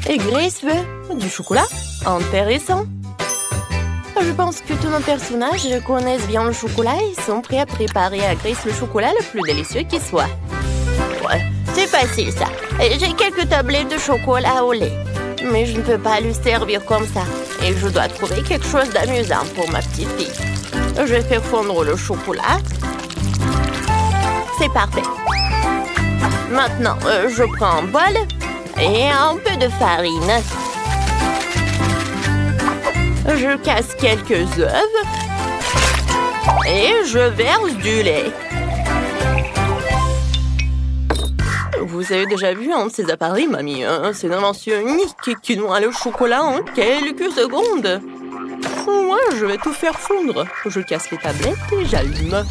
Et Grace veut du chocolat? Intéressant. Je pense que tous nos personnages connaissent bien le chocolat et sont prêts à préparer à Grace le chocolat le plus délicieux qui soit. Ouais, c'est facile ça. J'ai quelques tablettes de chocolat au lait. Mais je ne peux pas le servir comme ça. Et je dois trouver quelque chose d'amusant pour ma petite fille. Je vais faire fondre le chocolat. C'est parfait. Maintenant, je prends un bol et un peu de farine. Je casse quelques œufs et je verse du lait. Vous avez déjà vu un de ces appareils, mamie? C'est une invention unique qui noie le chocolat en quelques secondes. Moi, je vais tout faire fondre. Je casse les tablettes et j'allume.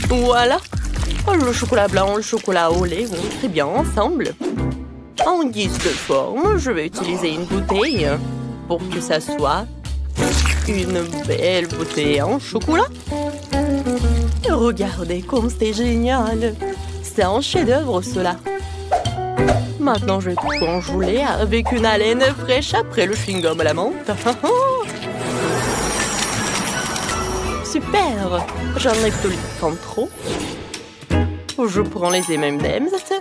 Voilà. Le chocolat blanc et le chocolat au lait vont très bien ensemble. En guise de forme, je vais utiliser une bouteille pour que ça soit une belle bouteille en chocolat. Regardez comme c'est génial. C'est un chef-d'œuvre, cela. Maintenant, je vais tout enjouler avec une haleine fraîche après le chewing-gum à la menthe. Super! J'en ai tout le temps trop. Je prends les M&M's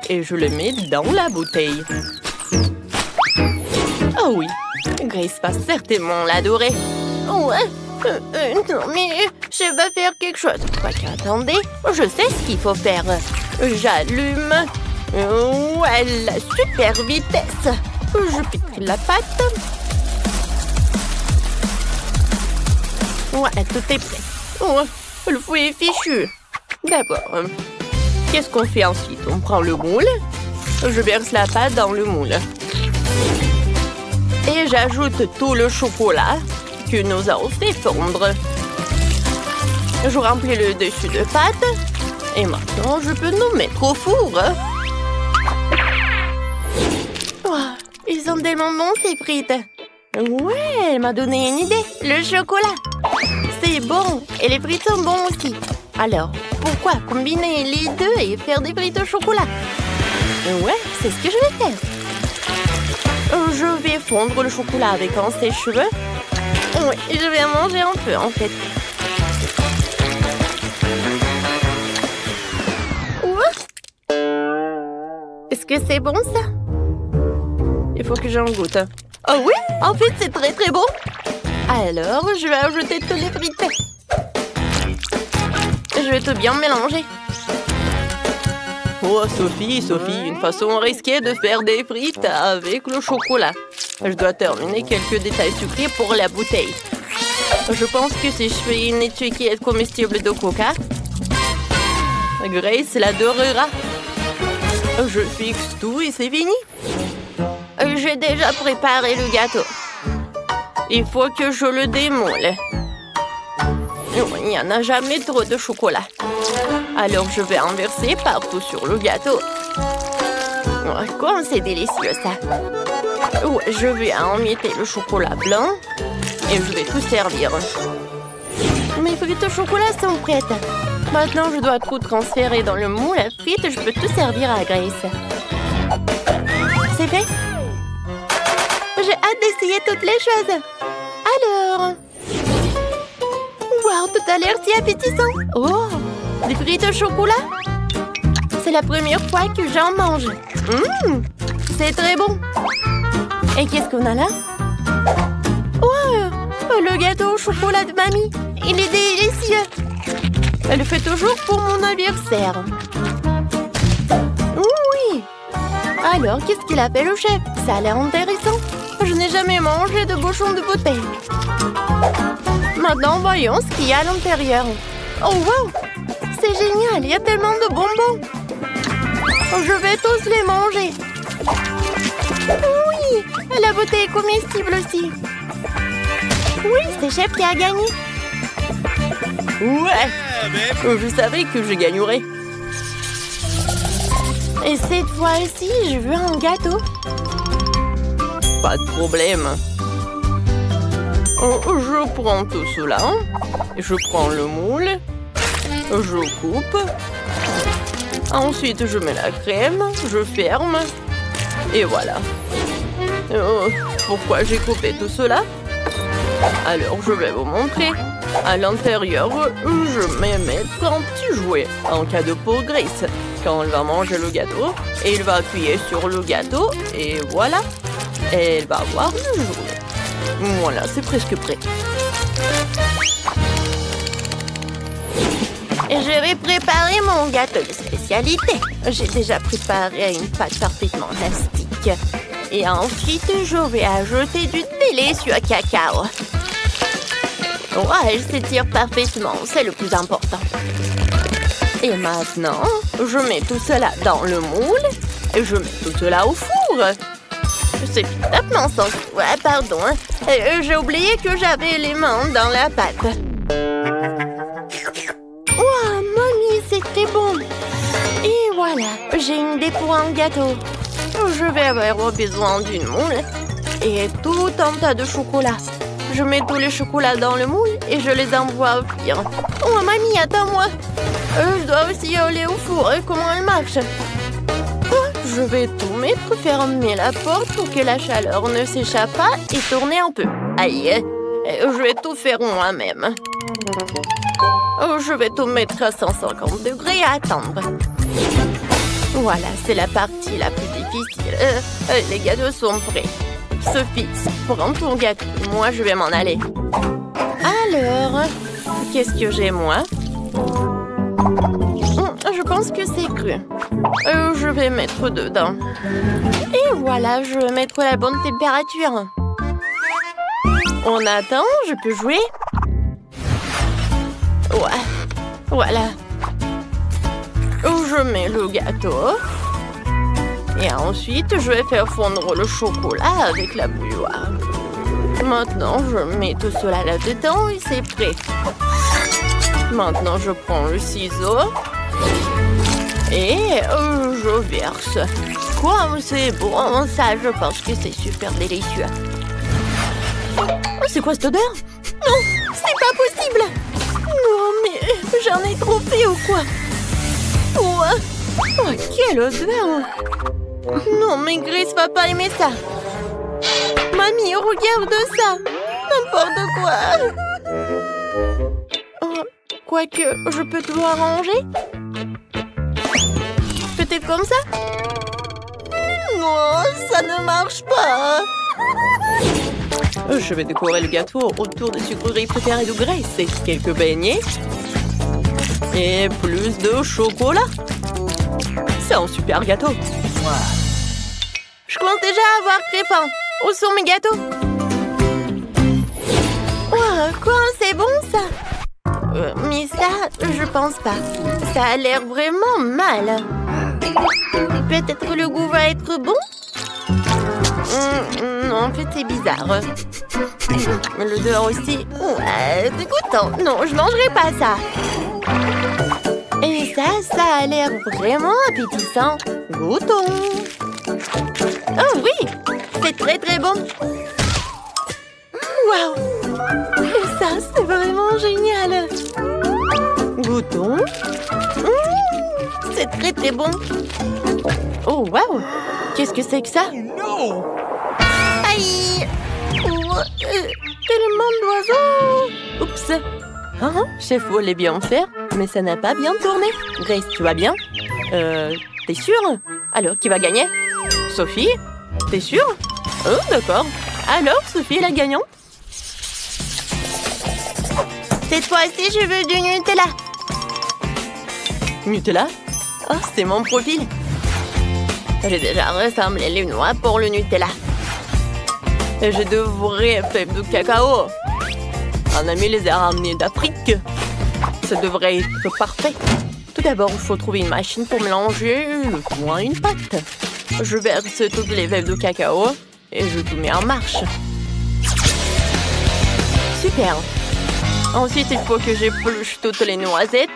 et je les mets dans la bouteille. Oh oui, Grace va certainement l'adorer. Ouais, non mais je vais faire quelque chose. Quoique, attendez, je sais ce qu'il faut faire. J'allume. Ouais, la super vitesse. Je pique la pâte. Ouais, tout est prêt. Oh, le fouet est fichu. D'abord, qu'est-ce qu'on fait ensuite? On prend le moule. Je verse la pâte dans le moule. Et j'ajoute tout le chocolat que nous avons fait fondre. Je remplis le dessus de pâte. Et maintenant, je peux nous mettre au four. Oh, ils sont tellement bons, ces frites. Ouais, elle m'a donné une idée. Le chocolat. C'est bon. Et les frites sont bons aussi. Alors, pourquoi combiner les deux et faire des frites au chocolat? Ouais, c'est ce que je vais faire. Je vais fondre le chocolat avec un sèche-cheveux. Oui, je vais en manger un peu, en fait. Est-ce que c'est bon, ça? Il faut que j'en goûte. Oh oui, en fait, c'est très très bon. Alors, je vais ajouter tous les frites. Je vais tout bien mélanger. Oh, Sophie, une façon risquée de faire des frites avec le chocolat. Je dois terminer quelques détails sucrés pour la bouteille. Je pense que si je fais une étiquette comestible de coca, Grace l'adorera. Je fixe tout et c'est fini. J'ai déjà préparé le gâteau. Il faut que je le démoule. Il n'y en a jamais trop de chocolat. Alors je vais en verser partout sur le gâteau. Oh, comme c'est délicieux ça. Ouais, je vais emietter le chocolat blanc et je vais tout servir. Mes frites au chocolat sont prêtes. Maintenant je dois tout transférer dans le moule à frites. Je peux tout servir à Grace. C'est fait? J'ai hâte d'essayer toutes les choses. Alors... Wow, tout a l'air si appétissant. Oh, des frites au chocolat? C'est la première fois que j'en mange. C'est très bon. Et qu'est-ce qu'on a là? Oh, le gâteau au chocolat de mamie. Il est délicieux. Elle le fait toujours pour mon anniversaire. Oui. Alors, qu'est-ce qu'il a fait le chef? Ça a l'air intéressant. Je n'ai jamais mangé de bouchon de bouteille. Maintenant, voyons ce qu'il y a à l'intérieur. Oh, wow! C'est génial, il y a tellement de bonbons. Je vais tous les manger. Oui, la bouteille est comestible aussi. Oui, c'est Chef qui a gagné. Ouais, je savais que je gagnerais. Et cette fois-ci, je veux un gâteau. Pas de problème. Je prends tout cela. Je prends le moule. Je coupe. Ensuite, je mets la crème. Je ferme. Et voilà. Oh, pourquoi j'ai coupé tout cela? Alors, je vais vous montrer. À l'intérieur, je vais mettre un petit jouet, un cadeau pour Grace. Quand elle va manger le gâteau, elle va appuyer sur le gâteau et voilà. Elle va voir le jouet. Voilà, c'est presque prêt. Et je vais préparer mon gâteau de spécialité. J'ai déjà préparé une pâte parfaitement élastique. Et ensuite, je vais ajouter du délicieux cacao. Ouais, elle s'étire parfaitement, c'est le plus important. Et maintenant, je mets tout cela dans le moule et je mets tout cela au four. C'est complètement sans... Ouais, pardon. J'ai oublié que j'avais les mains dans la pâte. Wow, mamie, c'était bon. Et voilà, j'ai une idée pour un gâteau. Je vais avoir besoin d'une moule et tout un tas de chocolat. Je mets tous les chocolats dans le moule et je les envoie au cuire. Oh, mamie, attends-moi. Je dois aussi aller au four. Comment elle marche? Je vais tout mettre, fermer la porte pour que la chaleur ne s'échappe pas et tourner un peu. Aïe, je vais tout faire moi-même. Je vais tout mettre à 150 degrés et attendre. Voilà, c'est la partie la plus difficile. Les gâteaux sont prêts. Sophie, prends ton gâteau. Moi, je vais m'en aller. Alors, qu'est-ce que j'ai, moi? Je pense que c'est cru. Je vais mettre dedans. Et voilà, je vais mettre la bonne température. On attend, je peux jouer? Ouais, voilà. Je mets le gâteau. Et ensuite, je vais faire fondre le chocolat avec la bouilloire. Maintenant, je mets tout cela là-dedans et c'est prêt. Maintenant, je prends le ciseau et je verse. Quoi, c'est bon, ça, je pense que c'est super délicieux. C'est quoi cette odeur? Non, c'est pas possible. Non, mais j'en ai trop fait ou quoi? Oh, quelle odeur! Non, mais Grace va pas aimer ça. Mamie, regarde ça. N'importe quoi. Quoique, je peux tout arranger. Peut-être comme ça? Non, ça ne marche pas. Je vais décorer le gâteau autour des sucreries préférées de Grace. Et quelques beignets. Et plus de chocolat. C'est un super gâteau. Je commence déjà à avoir très faim. Où sont mes gâteaux? Oh, quoi, c'est bon ça? Mais ça, je pense pas. Ça a l'air vraiment mal. Peut-être que le goût va être bon? Non, en fait, c'est bizarre. L'odeur aussi. C'est dégoûtant. Non, je mangerai pas ça. Et ça a l'air vraiment appétissant. Goûtons. Oh oui, c'est très très bon. Waouh! Et ça, c'est vraiment génial. Goûtons. C'est très très bon. Oh waouh! Qu'est-ce que c'est que ça? Aïe! Tellement d'oiseaux! Oups! Chef voulait bien faire, mais ça n'a pas bien tourné. Grace, tu vas bien? T'es sûre? Alors, qui va gagner? Sophie? T'es sûre? Oh, d'accord. Alors, Sophie est la gagnante? Cette fois-ci, je veux du Nutella. Nutella? Oh, c'est mon profil. J'ai déjà rassemblé les noix pour le Nutella. Et j'ai de vraies fèves de cacao. Un ami les a ramenées d'Afrique. Ça devrait être parfait. Tout d'abord, il faut trouver une machine pour mélanger le tout à une pâte. Je verse toutes les fèves de cacao et je tout mets en marche. Super. Ensuite, il faut que j'épluche toutes les noisettes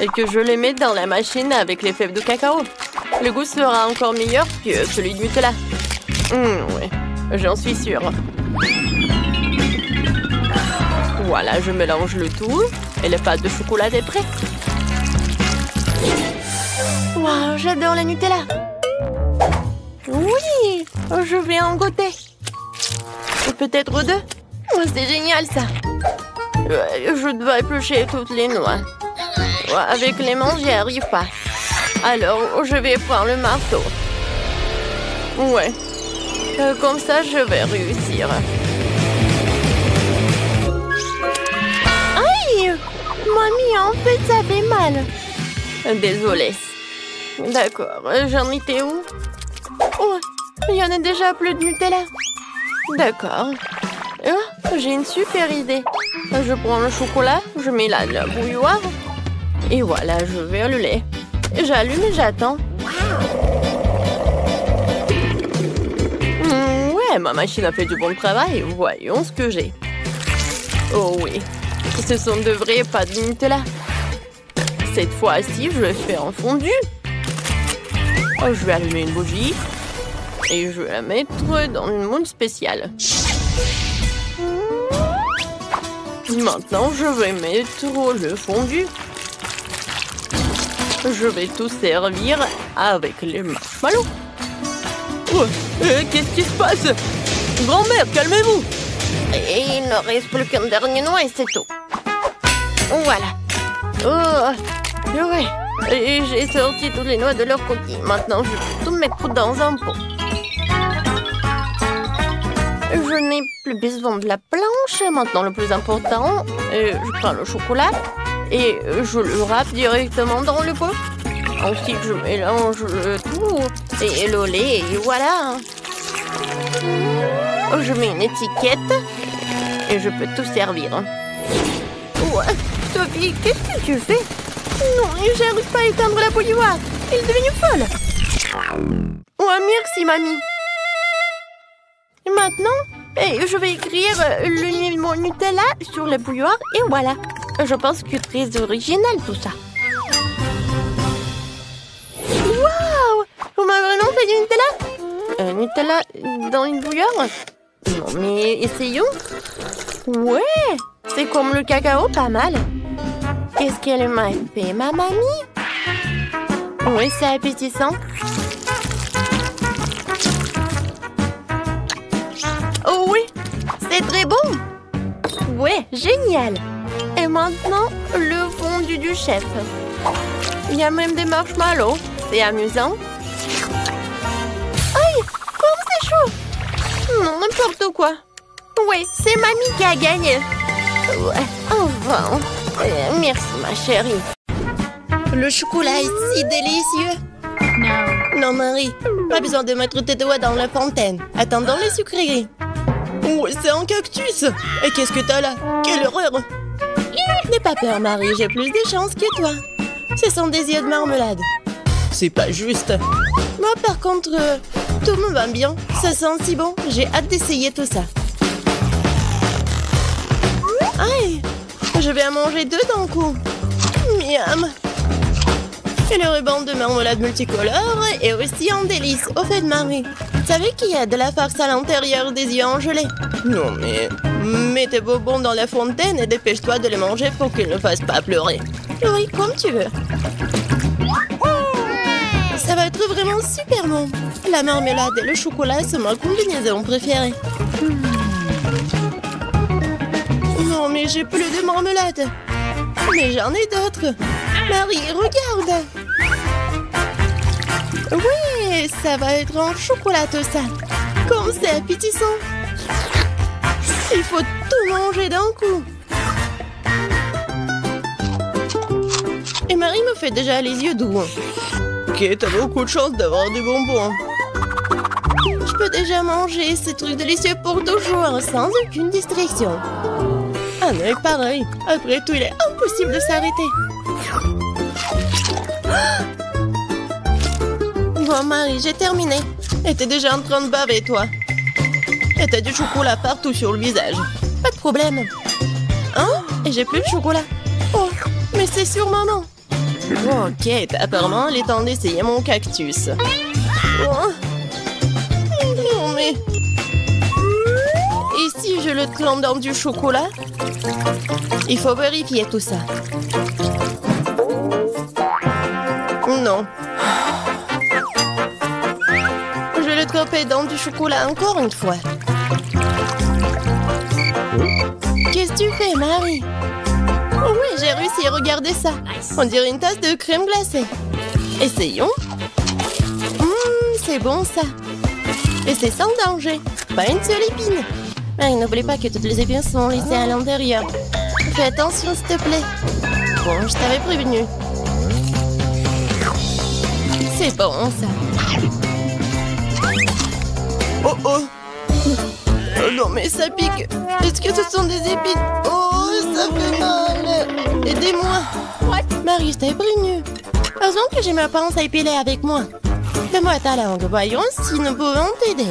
et que je les mette dans la machine avec les fèves de cacao. Le goût sera encore meilleur que celui de Nutella. Oui, j'en suis sûre. Voilà, je mélange le tout et la pâte de chocolat est prête. Waouh, j'adore la Nutella. Oui, Oui, je vais en goûter. Et peut-être deux. Oh, c'est génial, ça. Je dois éplucher toutes les noix. Avec les mains, j'y arrive pas. Alors, je vais prendre le marteau. Ouais. Comme ça, je vais réussir. Aïe! Mamie, en fait, ça fait mal. Désolée. D'accord, j'en étais où? Oh, il y en a déjà plus de Nutella. D'accord. Oh, j'ai une super idée. Je prends le chocolat, je mets là de la bouilloire. Et voilà, je vais le lait. J'allume et j'attends. Ouais, ma machine a fait du bon travail. Voyons ce que j'ai. Oh oui, ce sont de vrais pâtes de Nutella. Cette fois-ci, je vais faire un fondu. Oh, je vais allumer une bougie. Et je vais la mettre dans une moule spéciale. Maintenant, je vais mettre le fondu. Je vais tout servir avec les marshmallows. Oh, qu'est-ce qui se passe? Grand-mère, calmez-vous! Et il ne reste plus qu'un dernier noix et c'est tout. Voilà. Oh, ouais. Et j'ai sorti toutes les noix de leur coquille. Maintenant, je vais tout mettre dans un pot. Je n'ai plus besoin de la planche. Maintenant, le plus important, je prends le chocolat et je le râpe directement dans le pot. Ensuite, je mélange le tout et le lait et voilà. Je mets une étiquette et je peux tout servir. Ouais, Sophie, qu'est-ce que tu fais? Non, j'arrive pas à éteindre la bouilloire. Elle est devenue folle. Ouais, merci, mamie. Et maintenant, je vais écrire le mot Nutella sur la bouilloire et voilà. Je pense que c'est très original tout ça. Waouh! Vous m'avez vraiment fait du Nutella? Nutella dans une bouilloire? Non, mais essayons. Ouais, c'est comme le cacao, pas mal. Qu'est-ce qu'elle m'a fait, ma mamie? Oui, c'est appétissant. Oh oui, c'est très bon. Ouais, génial. Et maintenant, le fondu du chef. Il y a même des marshmallows. C'est amusant. Aïe, comme c'est chaud. Non, n'importe quoi. Ouais, c'est mamie qui a gagné. Ouais, enfin. Merci, ma chérie. Le chocolat est si délicieux. Non, Marie, pas besoin de mettre tes doigts dans la fontaine. Attendons les sucreries. Oh, c'est un cactus. Et qu'est-ce que t'as là? Quelle horreur. N'aie pas peur, Marie, j'ai plus de chance que toi. Ce sont des yeux de marmelade. C'est pas juste. Moi, par contre, tout me va bien. Ça sent si bon. J'ai hâte d'essayer tout ça. Aïe, je vais en manger deux d'un coup. Miam. Et le ruban de marmelade multicolore est aussi un délice. Au fait, Marie, tu savais qu'il y a de la farce à l'intérieur des yeux en gelée? Non, mais mets tes bonbons dans la fontaine et dépêche-toi de les manger pour qu'ils ne fassent pas pleurer. Oui, comme tu veux. Ça va être vraiment super bon. La marmelade et le chocolat sont ma combinaison préférée. Non, mais j'ai plus de marmelade. Mais j'en ai d'autres. Marie, regarde. Oui, ça va être en chocolat tout ça. Comme c'est appétissant. Il faut tout manger d'un coup. Et Marie me fait déjà les yeux doux. Ok, t'as beaucoup de chance d'avoir des bonbons. Je peux déjà manger ces trucs délicieux pour toujours, sans aucune distraction. Ah non, pareil. Après tout, il est impossible de s'arrêter. Bon, Marie, j'ai terminé. Et t'es déjà en train de baver, toi. Et t'as du chocolat partout sur le visage. Pas de problème. Hein? Et j'ai plus de chocolat. Oh, mais c'est sur maman. Ok, apparemment, il est temps d'essayer mon cactus. Oh. Non, mais... Et si je le trempe dans du chocolat? Il faut vérifier tout ça. Non. Je le tremper dans du chocolat encore une fois. Qu'est-ce que tu fais, Marie? Oh oui, j'ai réussi, regardez ça. On dirait une tasse de crème glacée. Essayons. C'est bon ça. Et c'est sans danger. Pas une seule épine. Marie, n'oublie pas que toutes les épines sont laissées à l'intérieur. Fais attention, s'il te plaît. Bon, je t'avais prévenu. C'est bon, ça. Oh, oh. Oh non, mais ça pique. Est-ce que ce sont des épines? Oh, ça fait mal. Aidez-moi. Marie, je t'avais prévenu. Heureusement que j'ai ma pince à épiler avec moi. Fais-moi ta langue, voyons si nous pouvons t'aider.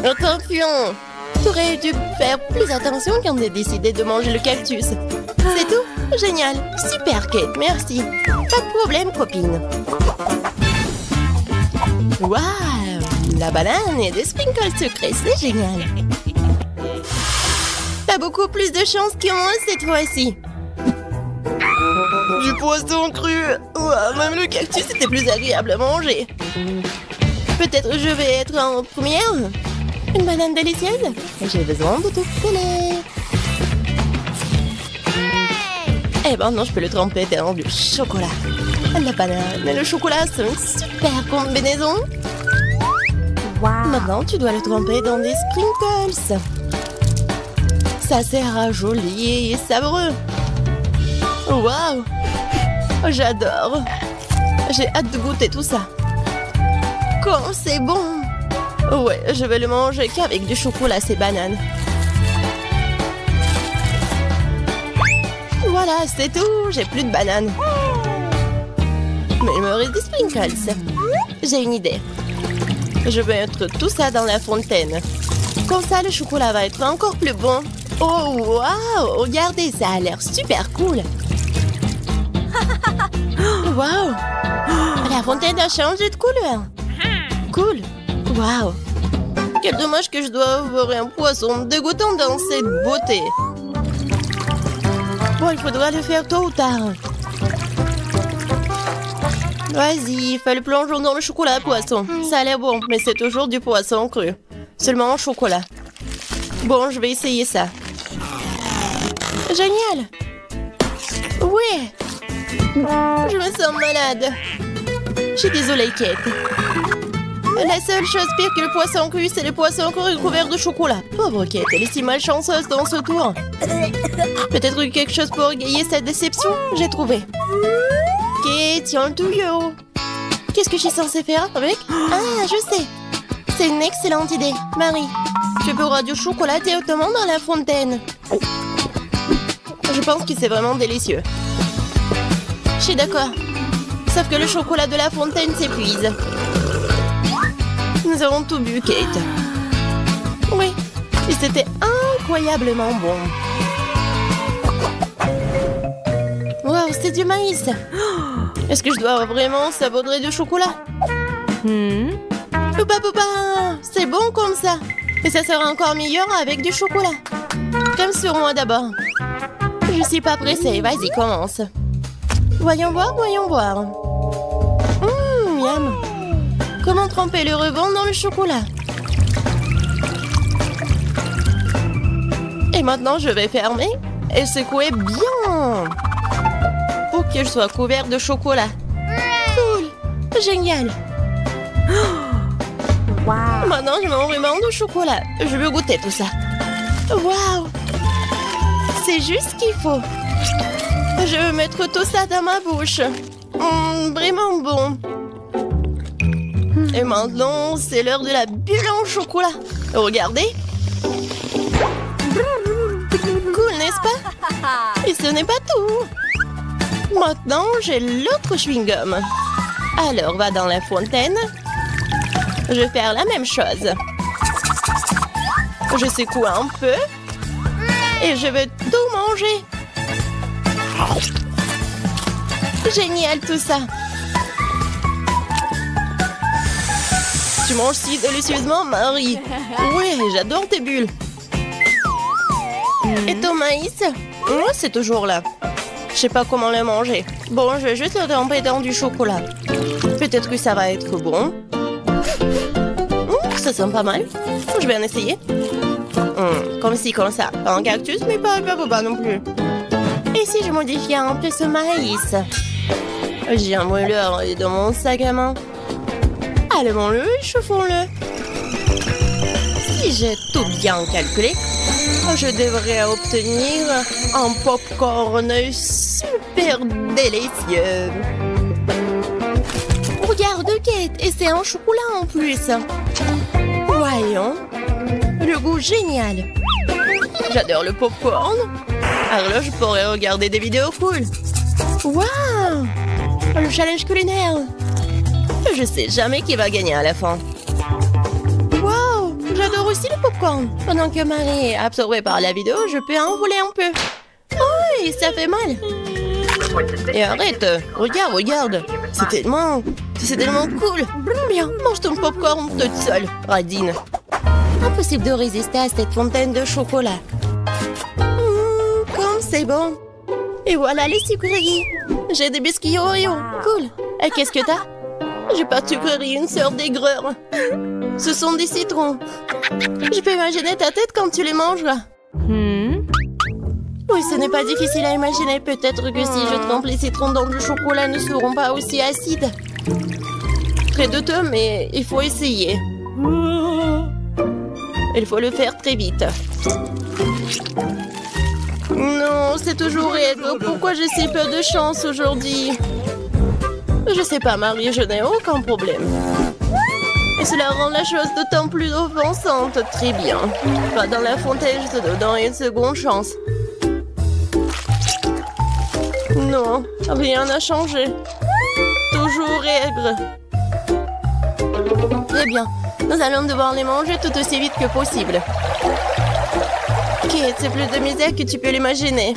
Attention. Tu aurais dû faire plus attention quand j'ai décidé de manger le cactus. C'est tout? Génial. Super, Kate, merci. Pas de problème, copine. Waouh! La banane et des sprinkles sucrés, c'est génial. T'as beaucoup plus de chance que moi cette fois-ci. Du poisson cru. Ouah, même le cactus était plus agréable à manger. Peut-être je vais être en première. Une banane délicieuse. J'ai besoin de tout filer. Et maintenant, je peux le tremper dans du chocolat. La banane et le chocolat, c'est une super combinaison. Wow. Maintenant, tu dois le tremper dans des sprinkles. Ça sera joli et savoureux. Waouh! J'adore. J'ai hâte de goûter tout ça. Comme c'est bon! Ouais, je vais le manger qu'avec du chocolat, ces bananes. Voilà, c'est tout. J'ai plus de bananes. Mais il me reste des sprinkles. J'ai une idée. Je vais mettre tout ça dans la fontaine. Comme ça, le chocolat va être encore plus bon. Oh, waouh! Regardez, ça a l'air super cool. Waouh! La fontaine a changé de couleur. Cool. Waouh! Quel dommage que je dois avoir un poisson dégoûtant dans cette beauté. Bon, il faudra le faire tôt ou tard. Vas-y, fais le plongeon dans le chocolat poisson. Ça a l'air bon, mais c'est toujours du poisson cru. Seulement en chocolat. Bon, je vais essayer ça. Génial! Ouais! Je me sens malade. Je suis désolée, Kate. La seule chose pire que le poisson cru, c'est le poisson cru recouvert de chocolat. Pauvre Kate, elle est si malchanceuse dans ce tour. Peut-être quelque chose pour égayer cette déception? J'ai trouvé. Kate, tiens le tuyau. Qu'est-ce que je suis censée faire avec? Ah, je sais. C'est une excellente idée. Marie, tu peux du chocolat directement dans la fontaine. Je pense que c'est vraiment délicieux. Je suis d'accord. Sauf que le chocolat de la fontaine s'épuise. Nous avons tout bu, Kate. Oui, et c'était incroyablement bon. Wow, c'est du maïs. Est-ce que je dois vraiment savourer du chocolat? Poupa, poupa, c'est bon comme ça. Et ça sera encore meilleur avec du chocolat. Comme sur moi d'abord. Je suis pas pressée, vas-y, commence. Voyons voir, voyons voir. Miam. Comment tremper le rebond dans le chocolat? Et maintenant, je vais fermer et secouer bien pour que je sois couvert de chocolat. Cool! Génial! Wow. Maintenant, je mange vraiment de chocolat. Je veux goûter tout ça. Waouh! C'est juste ce qu'il faut. Je veux mettre tout ça dans ma bouche. Vraiment bon. Et maintenant, c'est l'heure de la bulle en chocolat. Regardez. Cool, n'est-ce pas? Et ce n'est pas tout. Maintenant, j'ai l'autre chewing-gum. Alors, va dans la fontaine. Je vais faire la même chose. Je secoue un peu. Et je vais tout manger. Génial tout ça. Tu manges si délicieusement, Marie. Oui, j'adore tes bulles. Et ton maïs? C'est toujours là. Je sais pas comment le manger. Bon, je vais juste le tremper dans du chocolat. Peut-être que ça va être bon. Ça sent pas mal. Je vais en essayer. Comme ci, comme ça. Pas un cactus, mais pas non plus. Et si je modifiais un peu ce maïs? J'ai un mouleur dans mon sac à main. Allumons-le et chauffons-le. Si j'ai tout bien calculé, je devrais obtenir un popcorn super délicieux. Regarde, Kate, et c'est un chocolat en plus. Voyons. Le goût génial. J'adore le popcorn. Alors là, je pourrais regarder des vidéos cool. Waouh! Le challenge culinaire. Je sais jamais qui va gagner à la fin. Waouh! J'adore aussi le popcorn. Pendant que Marie est absorbée par la vidéo, je peux en voler un peu. Oh, ça fait mal. Et arrête. Regarde. C'est tellement cool. Bien, mange ton popcorn toute seule, radine. Impossible de résister à cette fontaine de chocolat. Comme c'est bon. Et voilà les sucreries. J'ai des biscuits Oreo. Cool. Et qu'est-ce que t'as? J'ai pas de sucrerie, une sœur d'aigreur. Ce sont des citrons. Je peux imaginer ta tête quand tu les manges. Oui, ce n'est pas difficile à imaginer. Peut-être que si je trempe les citrons dans du chocolat, ne seront pas aussi acides. Très douteux, mais il faut essayer. Il faut le faire très vite. Non, c'est toujours Edgar. Pourquoi j'ai si peu de chance aujourd'hui? Je sais pas, Marie, je n'ai aucun problème. Et cela rend la chose d'autant plus offensante. Très bien. Pas dans la fontaine, je te donne une seconde chance. Non, rien n'a changé. Toujours aigre. Très bien. Nous allons devoir les manger tout aussi vite que possible. Kate, c'est plus de misère que tu peux l'imaginer.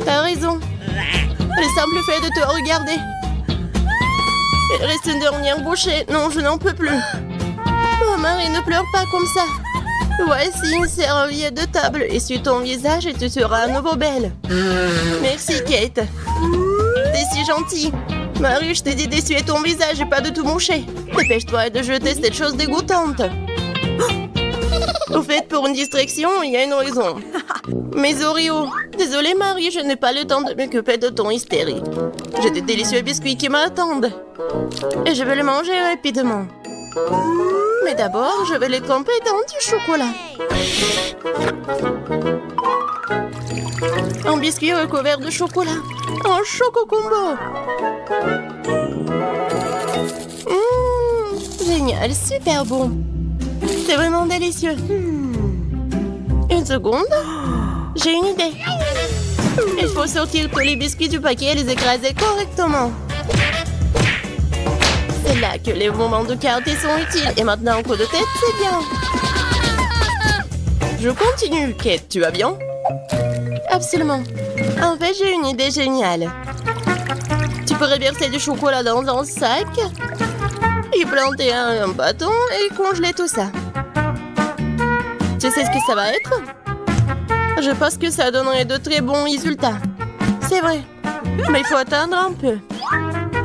T'as raison. Le simple fait de te regarder. Il reste une dernière bouchée. Non, je n'en peux plus. Oh, Marie, ne pleure pas comme ça. Voici une serviette de table. Essuie ton visage et tu seras à nouveau belle. Merci, Kate. T'es si gentille. Marie, je t'ai dit d'essuyer ton visage et pas de tout moucher. Dépêche-toi de jeter cette chose dégoûtante. Au fait, pour une distraction, il y a une raison. Mes Oreos. Désolée, Marie, je n'ai pas le temps de m'occuper de ton hystérie. J'ai des délicieux biscuits qui m'attendent. Et je vais les manger rapidement. Mais d'abord, je vais les tremper dans du chocolat. Un biscuit recouvert de chocolat. Un choco combo. Génial, super bon. C'est vraiment délicieux. Une seconde. J'ai une idée. Il faut sortir tous les biscuits du paquet et les écraser correctement. C'est là que les moments de quartier sont utiles. Et maintenant, un coup de tête, c'est bien. Je continue. Kate, tu vas bien? Absolument. En fait, j'ai une idée géniale. Tu pourrais verser du chocolat dans un sac, y planter un bâton et congeler tout ça. Tu sais ce que ça va être? Je pense que ça donnerait de très bons résultats. C'est vrai. Mais il faut attendre un peu.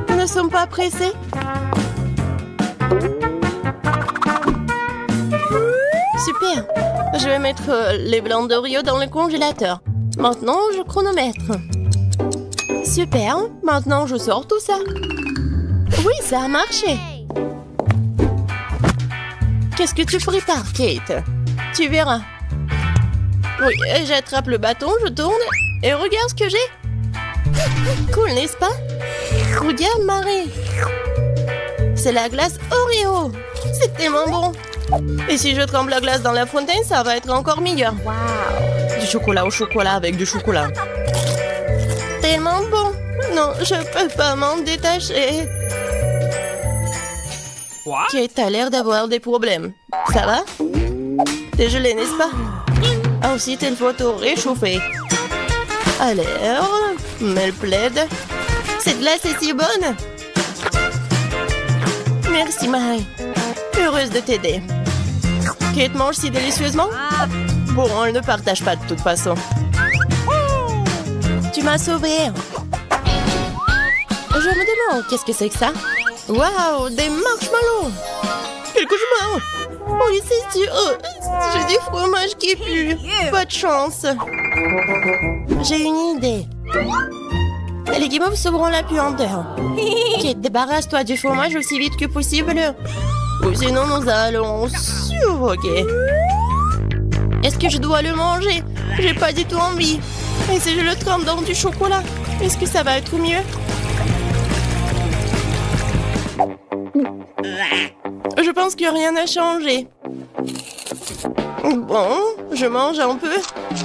Nous ne sommes pas pressés. Super. Je vais mettre les blancs d'Oreo dans le congélateur. Maintenant, je chronomètre. Super. Maintenant, je sors tout ça. Oui, ça a marché. Qu'est-ce que tu prépares, Kate? Tu verras. Oui, j'attrape le bâton, je tourne et regarde ce que j'ai. Cool, n'est-ce pas? Regarde, Marie. C'est la glace Oreo. C'est tellement bon. Et si je trempe la glace dans la fontaine, ça va être encore meilleur. Wow. Du chocolat au chocolat avec du chocolat. Tellement bon. Non, je peux pas m'en détacher. Kate a l'air d'avoir des problèmes. Ça va? T'es gelé, n'est-ce pas? Ensuite, il faut tout réchauffer. Alors, mets le plaid. Cette glace est si bonne. Merci, Marie. Heureuse de t'aider. Kate mange si délicieusement? Bon, elle ne partage pas de toute façon. Tu m'as sauvée. Je me demande, qu'est-ce que c'est que ça? Waouh, des marshmallows. Quel cauchemar. Oui, c'est sûr. J'ai du fromage qui pue. Pas de chance. J'ai une idée. Les guimauves sauveront la puanteur. Ok, débarrasse-toi du fromage aussi vite que possible. Ou sinon, nous allons suffoquer. Est-ce que je dois le manger? J'ai pas du tout envie. Et si je le trempe dans du chocolat, est-ce que ça va être mieux? Je pense que rien n'a changé. Bon, je mange un peu.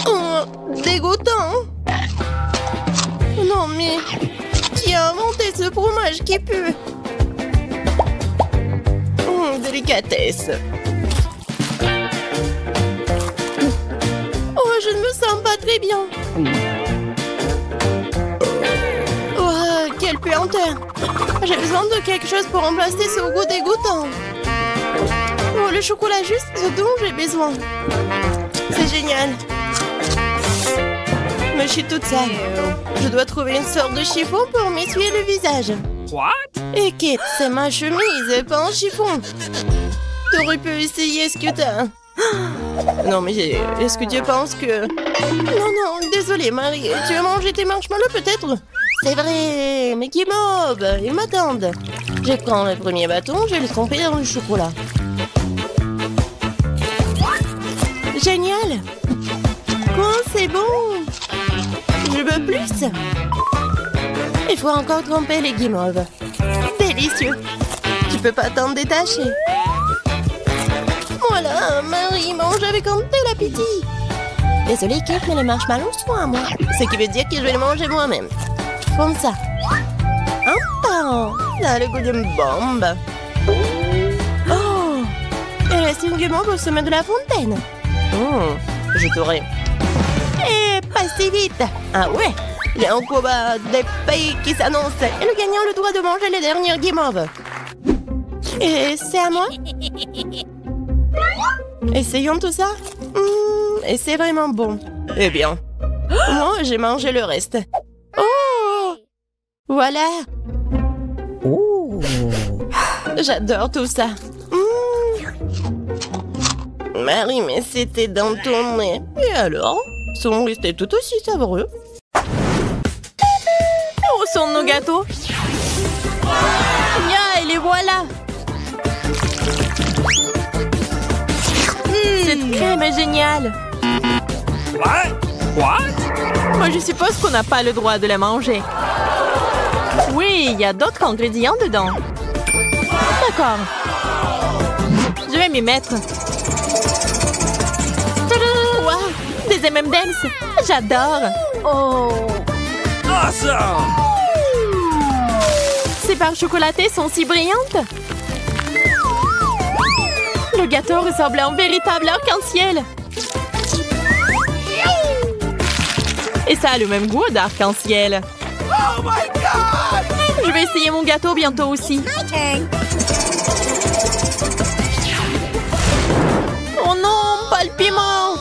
Oh, dégoûtant. Non mais, qui a inventé ce fromage qui pue? Délicatesse. Oh, je ne me sens pas très bien. Oh, quelle puanteur. J'ai besoin de quelque chose pour remplacer ce goût dégoûtant. Oh, le chocolat juste ce dont j'ai besoin. C'est génial. Mais je suis toute sale. Je dois trouver une sorte de chiffon pour m'essuyer le visage. What? Et Kate, c'est ma chemise, pas un chiffon. T'aurais pu essayer ce que t'as. Non, mais est-ce que tu penses que... Non, désolé, Marie. Tu as mangé tes marshmallows, peut-être? C'est vrai, mais qui mob, ils m'attendent. Je prends le premier bâton, je vais le tremper dans le chocolat. Génial. Quoi, c'est bon. Je veux plus. Il faut encore tremper les guimauves. Délicieux. Tu peux pas t'en détacher. Voilà, Marie mange avec un tel appétit. Désolée, Kate, mais les marshmallows sont à moi. Ce qui veut dire que je vais les manger moi-même. Comme ça. Ça a le goût d'une bombe. Oh, il reste une guimauve au sommet de la fontaine. Je t'aurai. Et pas si vite. Ah ouais, il y a un combat des pays qui s'annonce. Et le gagnant a le droit de manger les dernières guimauves. Et c'est à moi. Essayons tout ça. Et c'est vraiment bon. Eh bien, moi j'ai mangé le reste. Oh, voilà. Oh, j'adore tout ça. Marie, mais c'était dans ton nez. Et alors? Sont restés tout aussi savoureux. Où sont nos gâteaux? Ya, et les voilà. Cette crème est géniale. What? Moi, je suppose qu'on n'a pas le droit de la manger. Oui, il y a d'autres ingrédients dedans. D'accord. Je vais m'y mettre. Wow, des M&M's. J'adore. Oh. Awesome! Ces barres chocolatées sont si brillantes. Le gâteau ressemble à un véritable arc-en-ciel. Et ça a le même goût d'arc-en-ciel. Oh my God! Je vais essayer mon gâteau bientôt aussi. Oh non, pas le piment.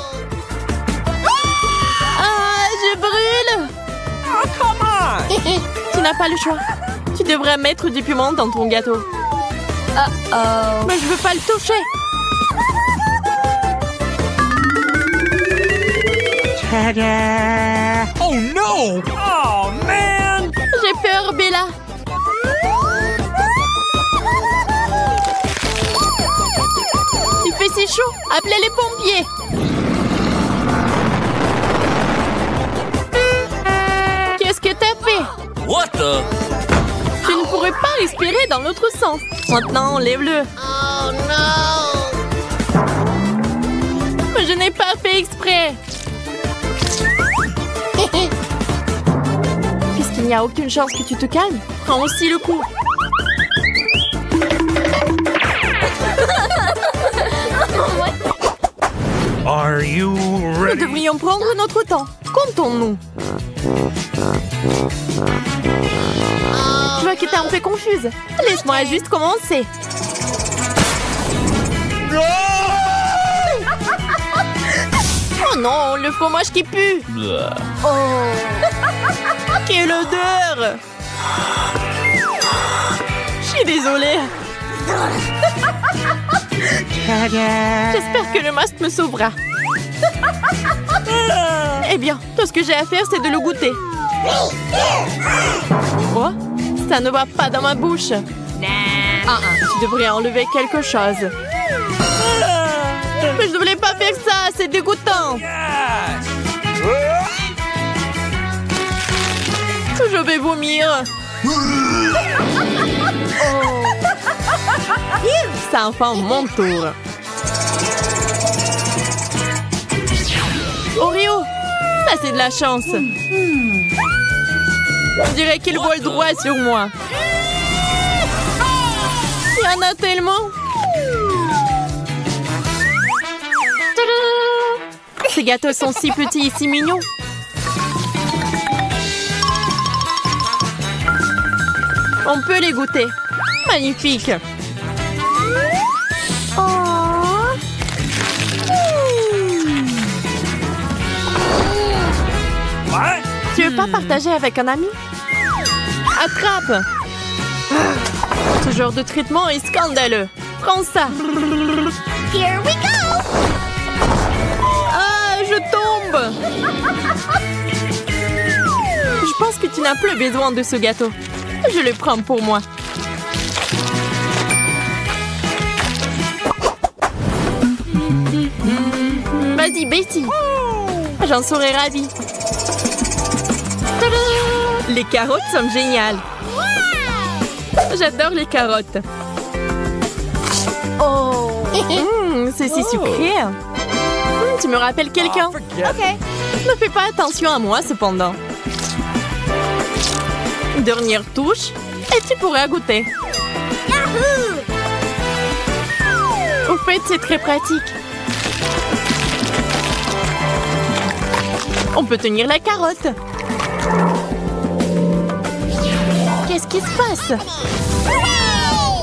Ah, je brûle. Oh, come on! Tu n'as pas le choix. Tu devrais mettre du piment dans ton gâteau. Mais je veux pas le toucher. Ta-da! Oh no! Oh man! J'ai peur, Bella. Il fait si chaud. Appelez les pompiers. Qu'est-ce que t'as fait? What the? Tu ne pourrais pas respirer dans l'autre sens. Maintenant, enlève-le. Oh non! Mais je n'ai pas fait exprès. Puisqu'il n'y a aucune chance que tu te calmes, prends aussi le coup. Are you Nous ready? devrions prendre notre temps. Comptons-nous. Je vois que t'es un peu confuse. Laisse-moi juste commencer. Oh non, le fromage qui pue. Oh. Quelle odeur! Je suis désolée. J'espère que le masque me sauvera. Eh bien, tout ce que j'ai à faire, c'est de le goûter. Oh, ça ne va pas dans ma bouche. Tu devrais enlever quelque chose. Mais je ne voulais pas faire ça, c'est dégoûtant. Je vais vomir. C'est enfin mon tour. Oreo, ça c'est de la chance. On dirait qu'il vole droit sur moi. Il y en a tellement. Ces gâteaux sont si petits et si mignons. On peut les goûter. Magnifique. Tu veux pas partager avec un ami? Attrape! Ce genre de traitement est scandaleux. Prends ça. Here we go! Ah, je tombe! Je pense que tu n'as plus besoin de ce gâteau. Je le prends pour moi. Vas-y, Betty. J'en serais ravie. Les carottes sont géniales. J'adore les carottes. Oh! C'est si sucré. Tu me rappelles quelqu'un? Ok. Ne fais pas attention à moi, cependant. Dernière touche, et tu pourras goûter. Yahoo! Au fait, c'est très pratique. On peut tenir la carotte. Qu'est-ce qui se passe?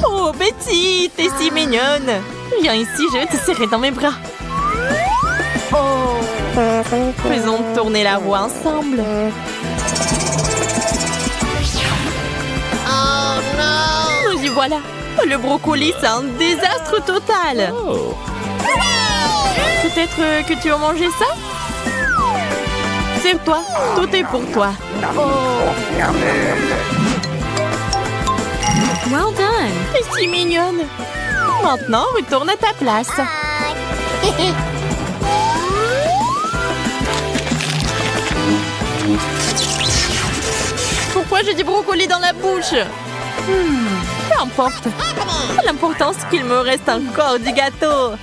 Oh, Betty, t'es si mignonne. Viens ici, je vais te serrer dans mes bras. Oh. Faisons tourner la roue ensemble. Oh non! Nous y voilà. Le brocoli, c'est un désastre total. Peut-être que tu as mangé ça? Serre-toi, tout est pour toi. Well done! T'es si mignonne. Maintenant, retourne à ta place. Pourquoi j'ai du brocoli dans la bouche? Peu importe. L'important, c'est qu'il me reste encore du gâteau.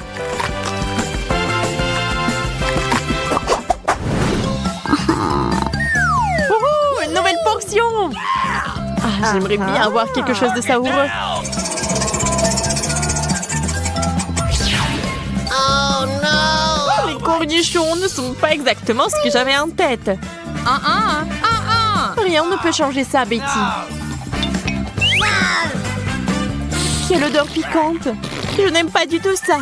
Wouhou, une nouvelle portion. Ah, j'aimerais bien avoir quelque chose de savoureux. Oh non! Les cornichons ne sont pas exactement ce que j'avais en tête. Rien ne peut changer ça, Betty. Quelle odeur piquante. Je n'aime pas du tout ça.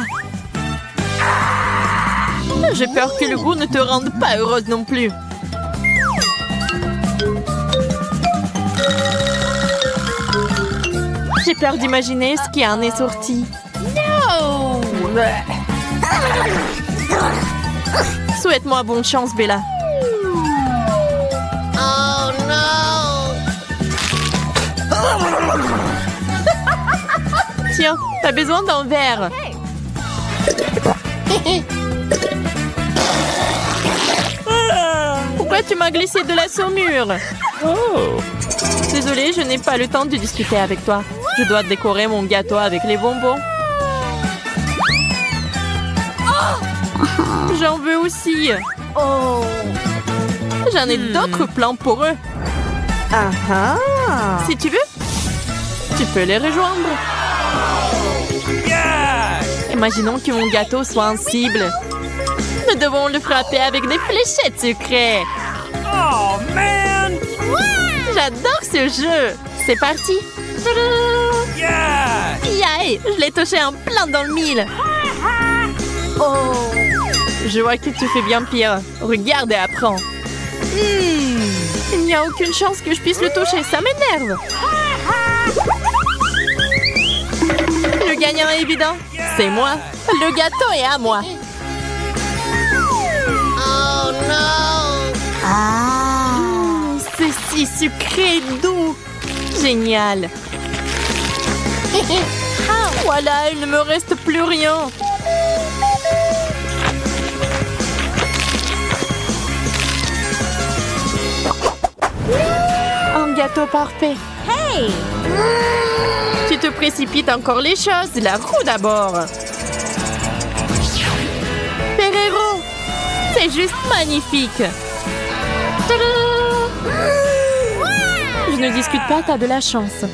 J'ai peur que le goût ne te rende pas heureuse non plus. J'ai peur d'imaginer ce qui en est sorti. No! Souhaite-moi bonne chance, Bella. Oh non! Tiens, t'as besoin d'un verre. Pourquoi tu m'as glissé de la saumure? Désolée, je n'ai pas le temps de discuter avec toi. Je dois décorer mon gâteau avec les bonbons. J'en veux aussi. Oh! J'en ai d'autres plans pour eux. Si tu veux, tu peux les rejoindre. Imaginons que mon gâteau soit en cible. Nous devons le frapper avec des fléchettes sucrées. Oh, man! J'adore ce jeu. C'est parti. Yeah! Yay, je l'ai touché en plein dans le mille. Oh! Je vois que tu fais bien pire. Regarde et apprends. Il n'y a aucune chance que je puisse le toucher, ça m'énerve. Le gagnant est évident, c'est moi. Le gâteau est à moi. Oh non! C'est si sucré et doux. Génial. Voilà, il ne me reste plus rien. Un gâteau parfait. Hey! Tu te précipites encore les choses. La roue d'abord. Ferrero. C'est juste magnifique. Tadam! Je ne discute pas, t'as de la chance.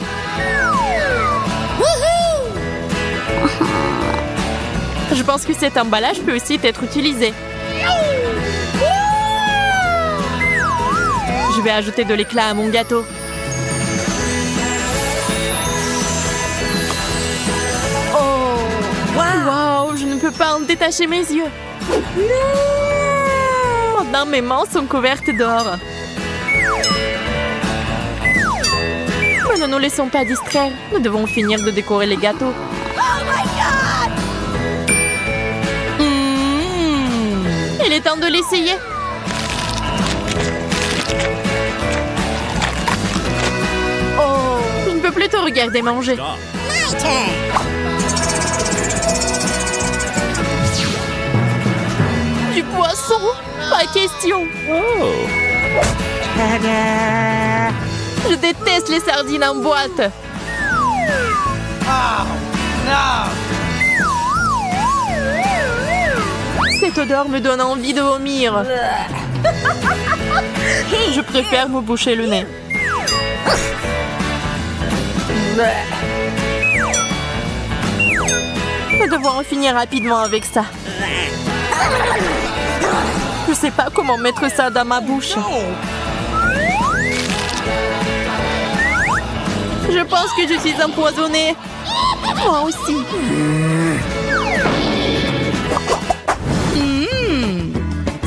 Je pense que cet emballage peut aussi être utilisé. Je vais ajouter de l'éclat à mon gâteau. Oh, wow, je ne peux pas en détacher mes yeux. Maintenant, mes mains sont couvertes d'or. Mais ne nous laissons pas distraire. Nous devons finir de décorer les gâteaux. Il est temps de l'essayer. Oh, je ne peux plus te regarder manger. Du poisson? Pas question. Je déteste les sardines en boîte. Cette odeur me donne envie de vomir. Je préfère me boucher le nez. Nous devons en finir rapidement avec ça. Je sais pas comment mettre ça dans ma bouche. Je pense que je suis empoisonnée. Moi aussi.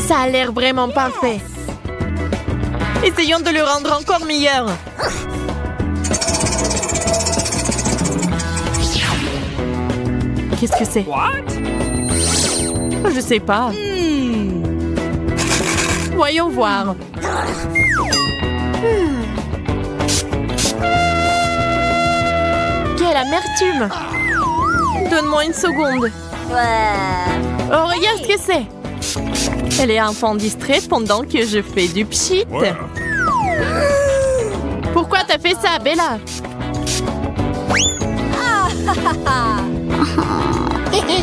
Ça a l'air vraiment parfait. Essayons de le rendre encore meilleur. Qu'est-ce que c'est? Je sais pas. Voyons voir. Quelle amertume! Donne-moi une seconde. Oh, regarde ce que c'est! Elle est enfant distrait pendant que je fais du pchit. Pourquoi t'as fait ça, Bella?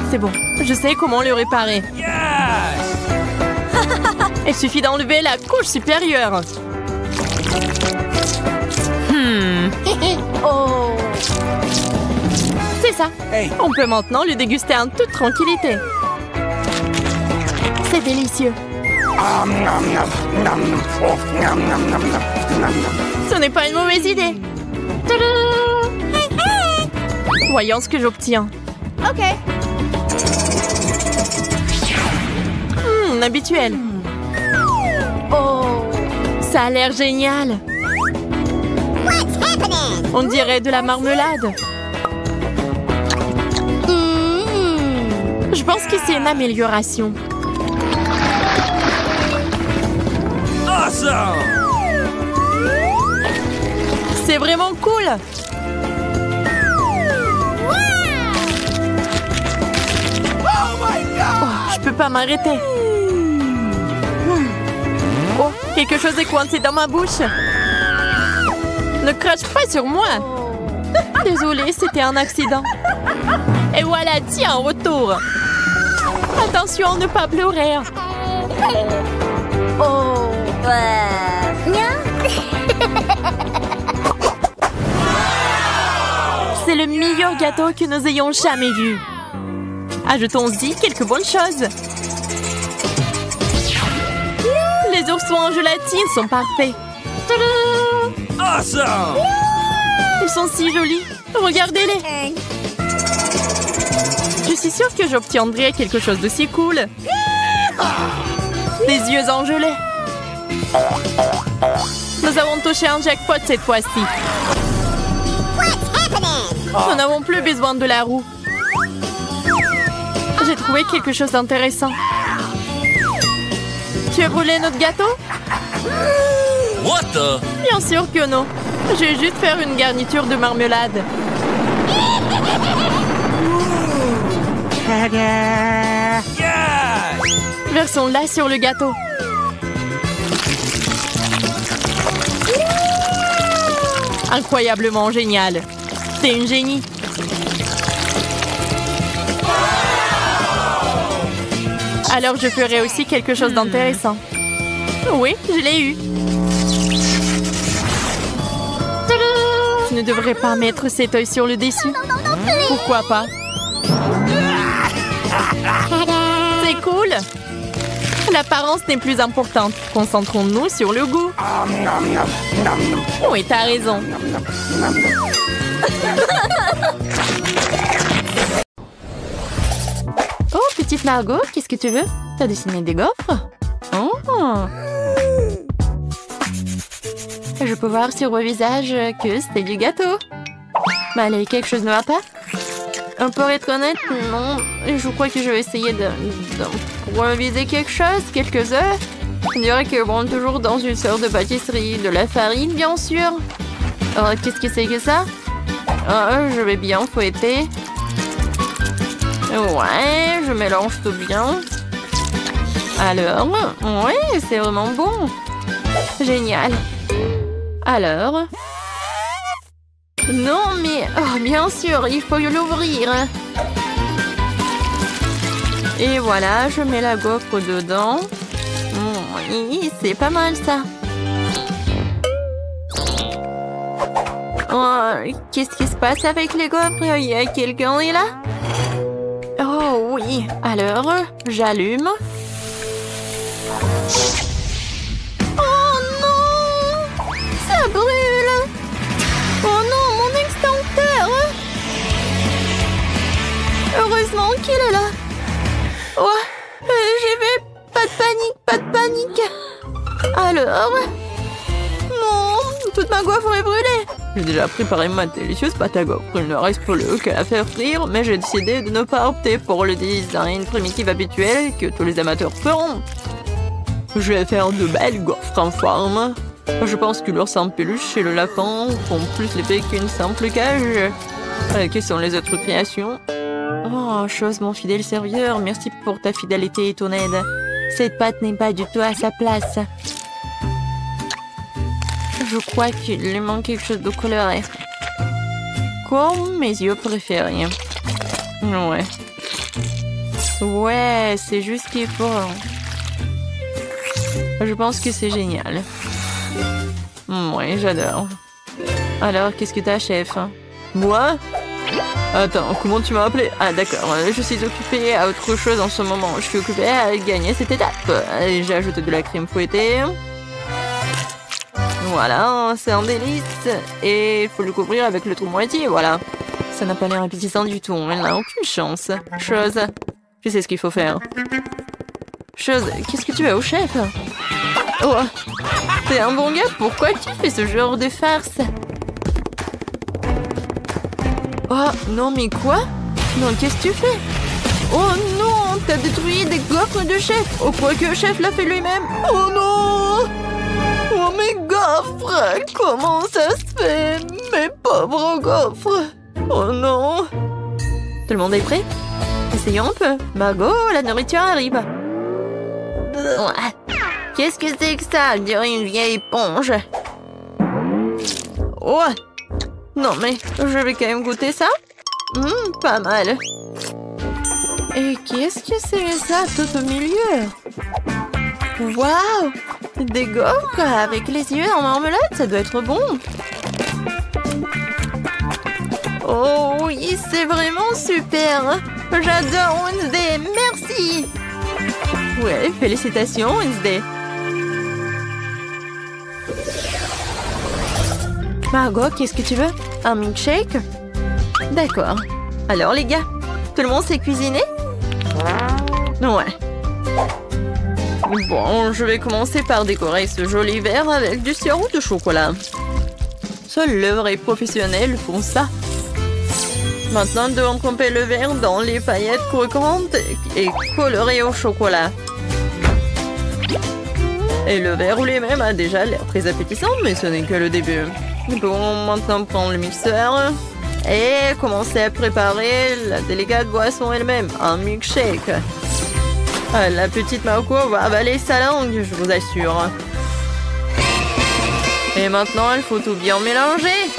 C'est bon, je sais comment le réparer. Il suffit d'enlever la couche supérieure. Oh. C'est ça. On peut maintenant le déguster en toute tranquillité. C'est délicieux. Ce n'est pas une mauvaise idée. Voyons ce que j'obtiens. OK. Habituel. Oh, ça a l'air génial. On dirait de la marmelade. Je pense que c'est une amélioration. Awesome! C'est vraiment cool. Oh, je peux pas m'arrêter. Oh, quelque chose est coincé dans ma bouche. Ne crache pas sur moi. Désolée, c'était un accident. Et voilà, tiens, en retour. Attention à ne pas pleurer. Oh. C'est le meilleur gâteau que nous ayons jamais vu. Ajoutons-y quelques bonnes choses. Les oursons en gélatine sont parfaits. Tadam! Awesome! Ils sont si jolis. Regardez-les. Je suis sûre que j'obtiendrai quelque chose de si cool. Des yeux en gelée. Nous avons touché un jackpot cette fois-ci. Nous n'avons plus besoin de la roue. J'ai trouvé quelque chose d'intéressant. Tu as brûlé notre gâteau? What the? Bien sûr que non. Je vais juste faire une garniture de marmelade. Yeah! Versons-la sur le gâteau. Incroyablement génial. C'est une génie. Alors je ferai aussi quelque chose d'intéressant. Oui, je l'ai eu. Tu ne devrais pas mettre cet œil sur le dessus. Pourquoi pas? C'est cool. L'apparence n'est plus importante. Concentrons-nous sur le goût. Oui, t'as raison. Oh, petite Margot, qu'est-ce que tu veux? T'as dessiné des gaufres? Oh! Je peux voir sur vos visages que c'était du gâteau. Mais allez, quelque chose ne va pas? Pour être honnête, non. Je crois que je vais essayer d'improviser quelque chose, quelques œufs. On dirait qu'ils vont toujours dans une sorte de pâtisserie. De la farine, bien sûr. Oh, qu'est-ce que c'est que ça? Oh, je vais bien fouetter. Ouais, je mélange tout bien. Alors, ouais, c'est vraiment bon. Génial. Alors... Non, mais... Oh, bien sûr, il faut l'ouvrir. Et voilà, je mets la gaufre dedans. Oui, c'est pas mal, ça. Oh, qu'est-ce qui se passe avec les gaufres? Il y a quelqu'un qui est là? Oh, oui. Alors, j'allume. Oh, non! Ça brûle! Oh non, mon extincteur! Heureusement qu'il est là. Oh, j'y vais. Pas de panique. Alors... Non, toute ma gaufre est brûlée. J'ai déjà préparé ma délicieuse pâte à gaufre. Il ne reste plus qu'à la faire frire, mais j'ai décidé de ne pas opter pour le design primitif habituel que tous les amateurs feront. Je vais faire de belles gaufres en forme. Je pense que l'ours en peluche et le lapin font plus l'effet qu'une simple cage. Quelles sont les autres créations? Oh, chose, mon fidèle serviteur, merci pour ta fidélité et ton aide. Cette pâte n'est pas du tout à sa place. Je crois qu'il lui manque quelque chose de coloré. Comme mes yeux préférés. Ouais. Ouais, c'est juste ce qu'il faut. Je pense que c'est génial. Ouais, j'adore. Alors, qu'est-ce que t'as, chef? Moi? Attends, comment tu m'as appelé? Ah, d'accord. Je suis occupée à autre chose en ce moment. Je suis occupée à gagner cette étape. J'ai ajouté de la crème fouettée. Voilà, c'est un délice. Et il faut le couvrir avec le trou moitié, voilà. Ça n'a pas l'air appétissant du tout. Elle n'a aucune chance. Chose, je sais ce qu'il faut faire. Chose, qu'est-ce que tu as au chef? Oh, t'es un bon gars, pourquoi tu fais ce genre de farce? Oh, non, mais quoi? Non, qu'est-ce que tu fais? Oh non, t'as détruit des gaufres de chef. Oh, quoi que le chef l'a fait lui-même. Oh non! Oh, mes gaufres! Comment ça se fait? Mes pauvres gaufres! Oh non! Tout le monde est prêt? Essayons un peu. Margot, la nourriture arrive. Qu'est-ce que c'est que ça? On dirait une vieille éponge. Oh! Non, mais je vais quand même goûter ça. Pas mal. Et qu'est-ce que c'est que ça tout au milieu? Waouh! Des gaufres avec les yeux en marmelade, ça doit être bon. Oh oui, c'est vraiment super. J'adore Wednesday, merci. Ouais, félicitations Wednesday. Margot, qu'est-ce que tu veux? Un milkshake? D'accord. Alors les gars, tout le monde sait cuisiner? Ouais. Bon, je vais commencer par décorer ce joli verre avec du sirop de chocolat. Seuls les vrais professionnels font ça. Maintenant, nous devons tremper le verre dans les paillettes croquantes et colorées au chocolat. Et le verre lui-même a déjà l'air très appétissant, mais ce n'est que le début. Bon, maintenant prendre le mixeur et commencer à préparer la délicate boisson elle-même, un milkshake. La petite Marco va avaler sa langue, je vous assure. Et maintenant, il faut tout bien mélanger.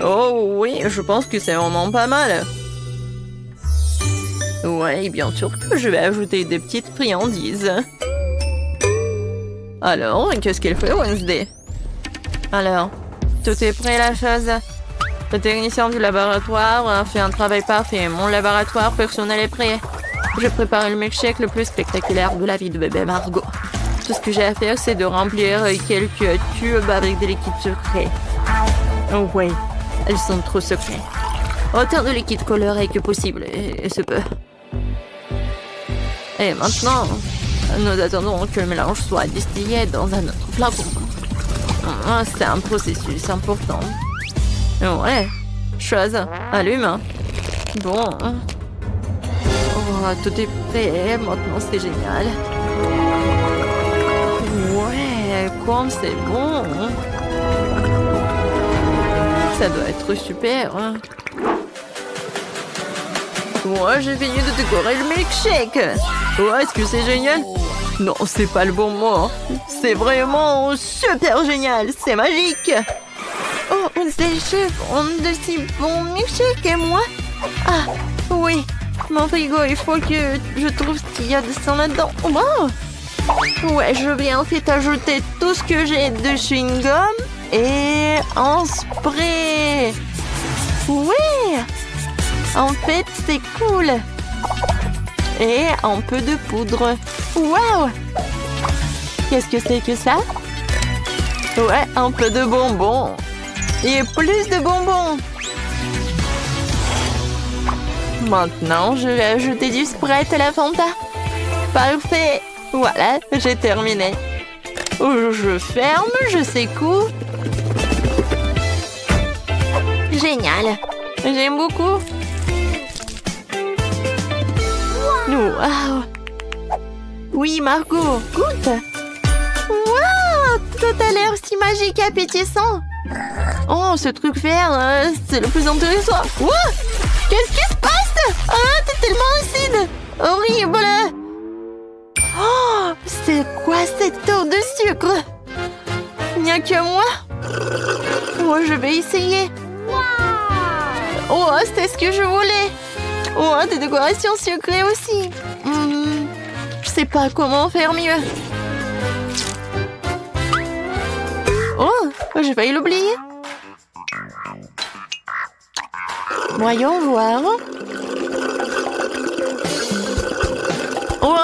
Oh oui, je pense que c'est vraiment pas mal. Ouais, bien sûr que je vais ajouter des petites friandises. Alors, qu'est-ce qu'elle fait, Wednesday? Alors, tout est prêt, la chose? Le technicien du laboratoire a fait un travail parfait. Mon laboratoire personnel est prêt. Je prépare le milkshake le plus spectaculaire de la vie de bébé Margot. Tout ce que j'ai à faire, c'est de remplir quelques tubes avec des liquides secrets. Oh oui, elles sont trop secrets. Autant de liquide coloré que possible, et ce peu. Et maintenant, nous attendons que le mélange soit distillé dans un autre flacon. C'est un processus important. Ouais, chose, allume. Bon. Oh, tout est prêt, maintenant c'est génial. Ouais, comme c'est bon. Ça doit être super. Moi, j'ai fini de décorer le milkshake. Oh, est-ce que c'est génial? Non, c'est pas le bon mot. C'est vraiment super génial. C'est magique. Oh, c'est le chef. On de si bon milkshake et moi? Ah, oui. Mon frigo, il faut que je trouve ce qu'il y a de ça là-dedans. Wow. Ouais, je vais en fait ajouter tout ce que j'ai de chewing-gum et un spray. Ouais. En fait, c'est cool. Et un peu de poudre. Waouh! Qu'est-ce que c'est que ça? Ouais, un peu de bonbons. Et plus de bonbons. Maintenant, je vais ajouter du Sprite à la Fanta. Parfait. Voilà, j'ai terminé. Je ferme, je secoue. Génial. J'aime beaucoup. Wow. Oui, Margot, goûte. Wow, tout a l'air si magique et appétissant. Oh, ce truc vert, c'est le plus intéressant. Wow. Qu'est-ce qui se passe? Ah, t'es tellement acide. Horrible. Oh, c'est quoi cette eau de sucre? Il n'y a que moi? Oh, je vais essayer. Oh, c'est ce que je voulais. Oh, des décorations sucrées aussi. Je sais pas comment faire mieux. Oh, j'ai failli l'oublier. Voyons voir. Oh,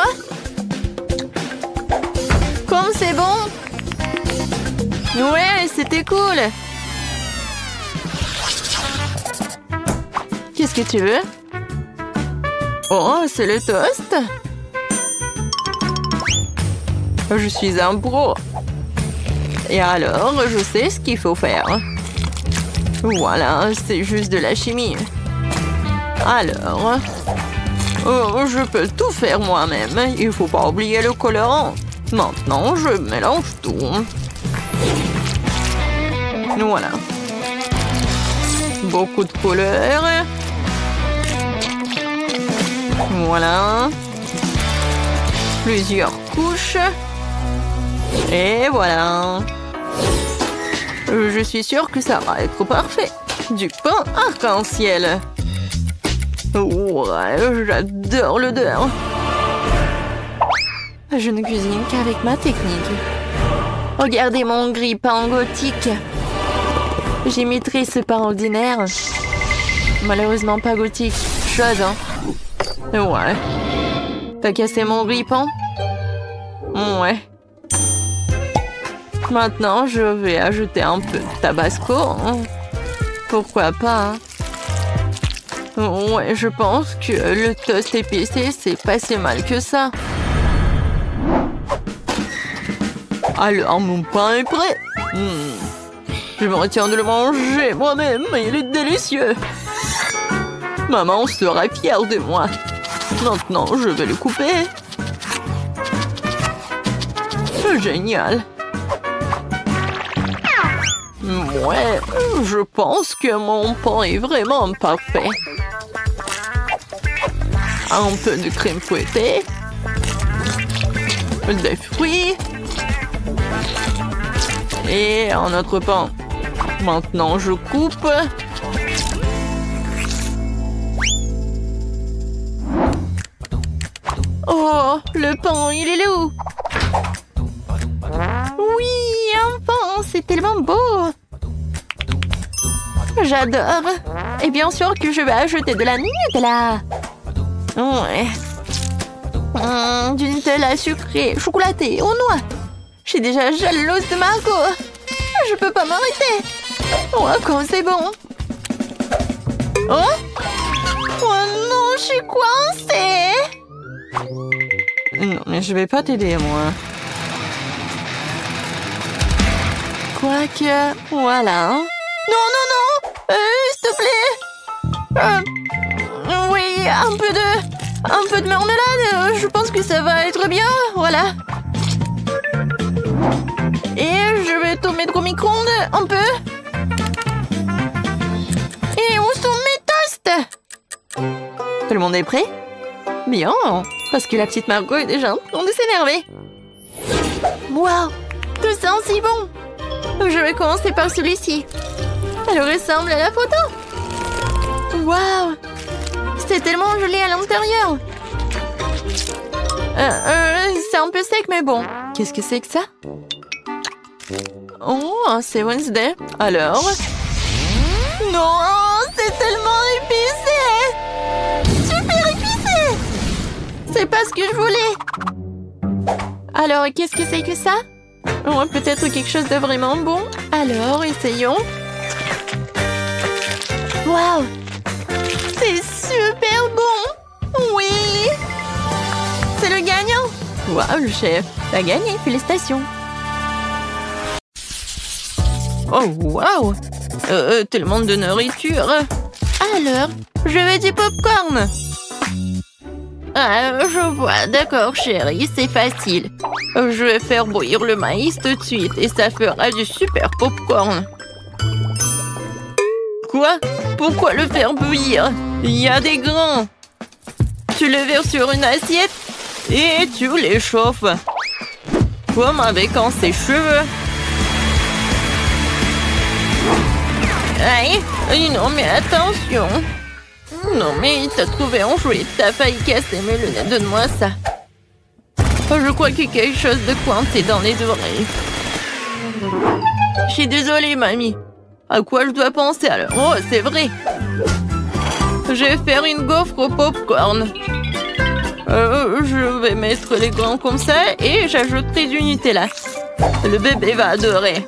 comme c'est bon. Ouais, c'était cool. Qu'est-ce que tu veux? Oh, c'est le toast. Je suis un pro. Et alors, je sais ce qu'il faut faire. Voilà, c'est juste de la chimie. Alors, oh, je peux tout faire moi-même. Il faut pas oublier le colorant. Maintenant, je mélange tout. Voilà. Beaucoup de couleurs. Voilà. Plusieurs couches. Et voilà. Je suis sûre que ça va être parfait. Du pain arc-en-ciel. Ouais, j'adore l'odeur. Je ne cuisine qu'avec ma technique. Regardez mon grille-pain gothique. J'imiterai ce pain ordinaire. Malheureusement pas gothique. Chose, hein. Ouais. T'as cassé mon grille-pain? Ouais. Maintenant, je vais ajouter un peu de tabasco. Pourquoi pas, hein? Ouais, je pense que le toast épicé, c'est pas si mal que ça. Alors, mon pain est prêt. Je me retiens de le manger moi-même, il est délicieux. Maman sera fière de moi. Maintenant, je vais le couper. Génial. Ouais, je pense que mon pain est vraiment parfait. Un peu de crème fouettée. Des fruits. Et un autre pain. Maintenant, je coupe. Oh, le pain, il est là où? Oui, un pain, c'est tellement beau. J'adore. Et bien sûr que je vais ajouter de la Nutella. Ouais. Du Nutella sucré, chocolaté, aux noix. Je suis déjà jalouse de Margot. Je peux pas m'arrêter. Oh, comme c'est bon. Oh? Oh non, je suis coincée. Non, mais je vais pas t'aider, moi. Quoique, voilà. Non, non, non! S'il te plaît! Oui, un peu de marmelade. Je pense que ça va être bien. Voilà. Et je vais tout mettre au micro-ondes un peu. Et où sont mes toasts? Tout le monde est prêt? Bien, parce que la petite Margot est déjà en train de s'énerver. Waouh, tout ça si bon. Je vais commencer par celui-ci. Elle ressemble à la photo. Waouh, c'est tellement joli à l'intérieur. C'est un peu sec, mais bon. Qu'est-ce que c'est que ça? Oh, c'est Wednesday. Alors? Non, c'est tellement épicé. Super épicé. C'est pas ce que je voulais. Alors, qu'est-ce que c'est que ça? Oh, peut-être quelque chose de vraiment bon. Alors, essayons. Waouh! C'est super bon! Oui! C'est le gagnant! Waouh, le chef! T'as gagné, félicitations! Oh, waouh! Tellement de nourriture! Alors, je veux du popcorn! Ah, je vois, d'accord, chérie, c'est facile. Je vais faire bouillir le maïs tout de suite et ça fera du super popcorn. Quoi? Pourquoi le faire bouillir? Il y a des grains. Tu le verses sur une assiette et tu les chauffes. Comme avec un sèche-cheveux. Aïe! Non mais attention! Non mais t'as trouvé un jouet, t'as failli casser mes lunettes, donne-moi ça. Je crois qu'il y a quelque chose de coincé dans les oreilles. Je suis désolée, mamie. À quoi je dois penser alors? Oh, c'est vrai. Je vais faire une gaufre au popcorn. Je vais mettre les grains comme ça et j'ajouterai du Nutella. Le bébé va adorer.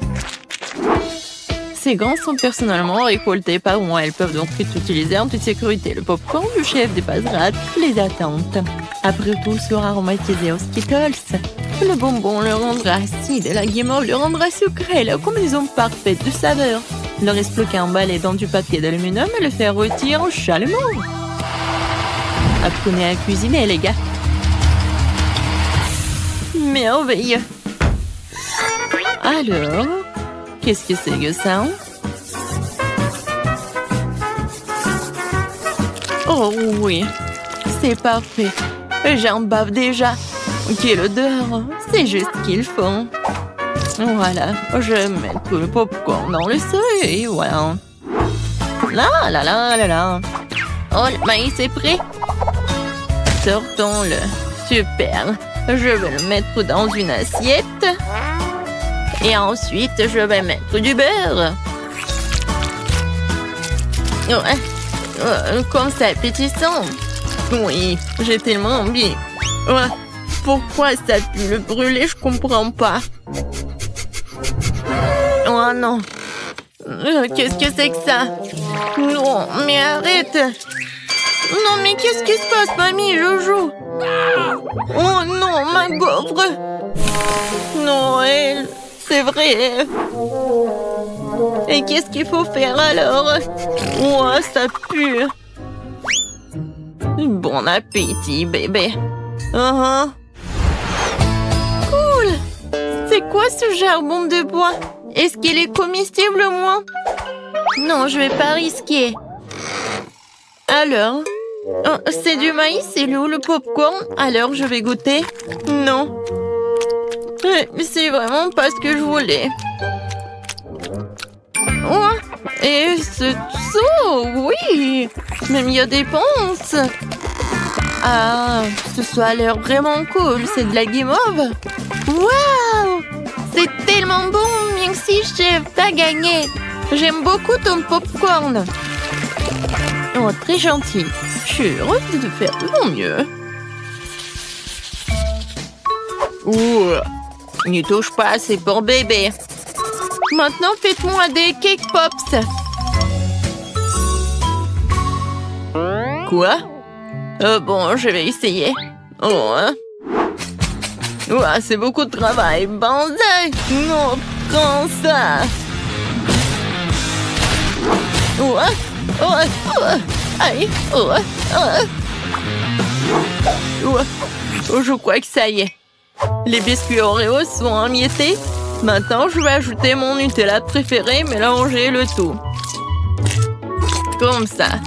Ces grains sont personnellement récoltés par moi. Elles peuvent donc être utilisées en toute sécurité. Le popcorn du chef dépassera toutes les attentes. Après tout, sera aromatisé aux Skittles. Le bonbon le rendra acide et la guimauve le rendra sucré. La combinaison parfaite de saveurs. Il ne reste plus qu'à emballer dans du papier d'aluminium et le faire rôtir chalumeau. Apprenez à cuisiner, les gars. Merveilleux. Alors, qu'est-ce que c'est que ça? Oh oui, c'est parfait. J'en bave déjà. Quelle odeur. C'est juste ce qu'il faut. Voilà, je vais mettre le popcorn dans le seuil et voilà. Là, là, là, là, là. Oh, le maïs est prêt. Sortons-le. Super. Je vais le mettre dans une assiette. Et ensuite, je vais mettre du beurre. Comme ça, appétissant. Oui, j'ai tellement envie. Pourquoi ça pue le brûler, je comprends pas. Oh non. Qu'est-ce que c'est que ça? Non, mais arrête. Non, mais qu'est-ce qui se passe, mamie? Je joue. Oh non, ma gaufre. Noël, c'est vrai. Et qu'est-ce qu'il faut faire alors? Oh, ça pue. Bon appétit, bébé. Cool. C'est quoi ce charbon de bois? Est-ce qu'il est comestible, moi? Non, je vais pas risquer. Alors? Oh, c'est du maïs, c'est où le popcorn? Alors, je vais goûter. Non. C'est vraiment pas ce que je voulais. Oh, et ce saut, oui. Même il y a des ponces. Ah, ce a l'air vraiment cool. C'est de la guimauve. Waouh! C'est tellement bon. Merci, chef. T'as gagné. J'aime beaucoup ton popcorn. Oh, très gentil. Je suis heureuse de faire de mon mieux. Ouh, n'y touche pas, c'est pour bébé. Maintenant, faites-moi des cake pops. Quoi? Bon, je vais essayer. Oh, hein? Ouah, c'est beaucoup de travail. Banzai! Non, prends ça. Ouah, ouah, ouah. Aïe, ouah, ouah. Ouah. Oh, je crois que ça y est. Les biscuits Oreo sont émiettés. Maintenant, je vais ajouter mon Nutella préféré, mélanger le tout. Comme ça.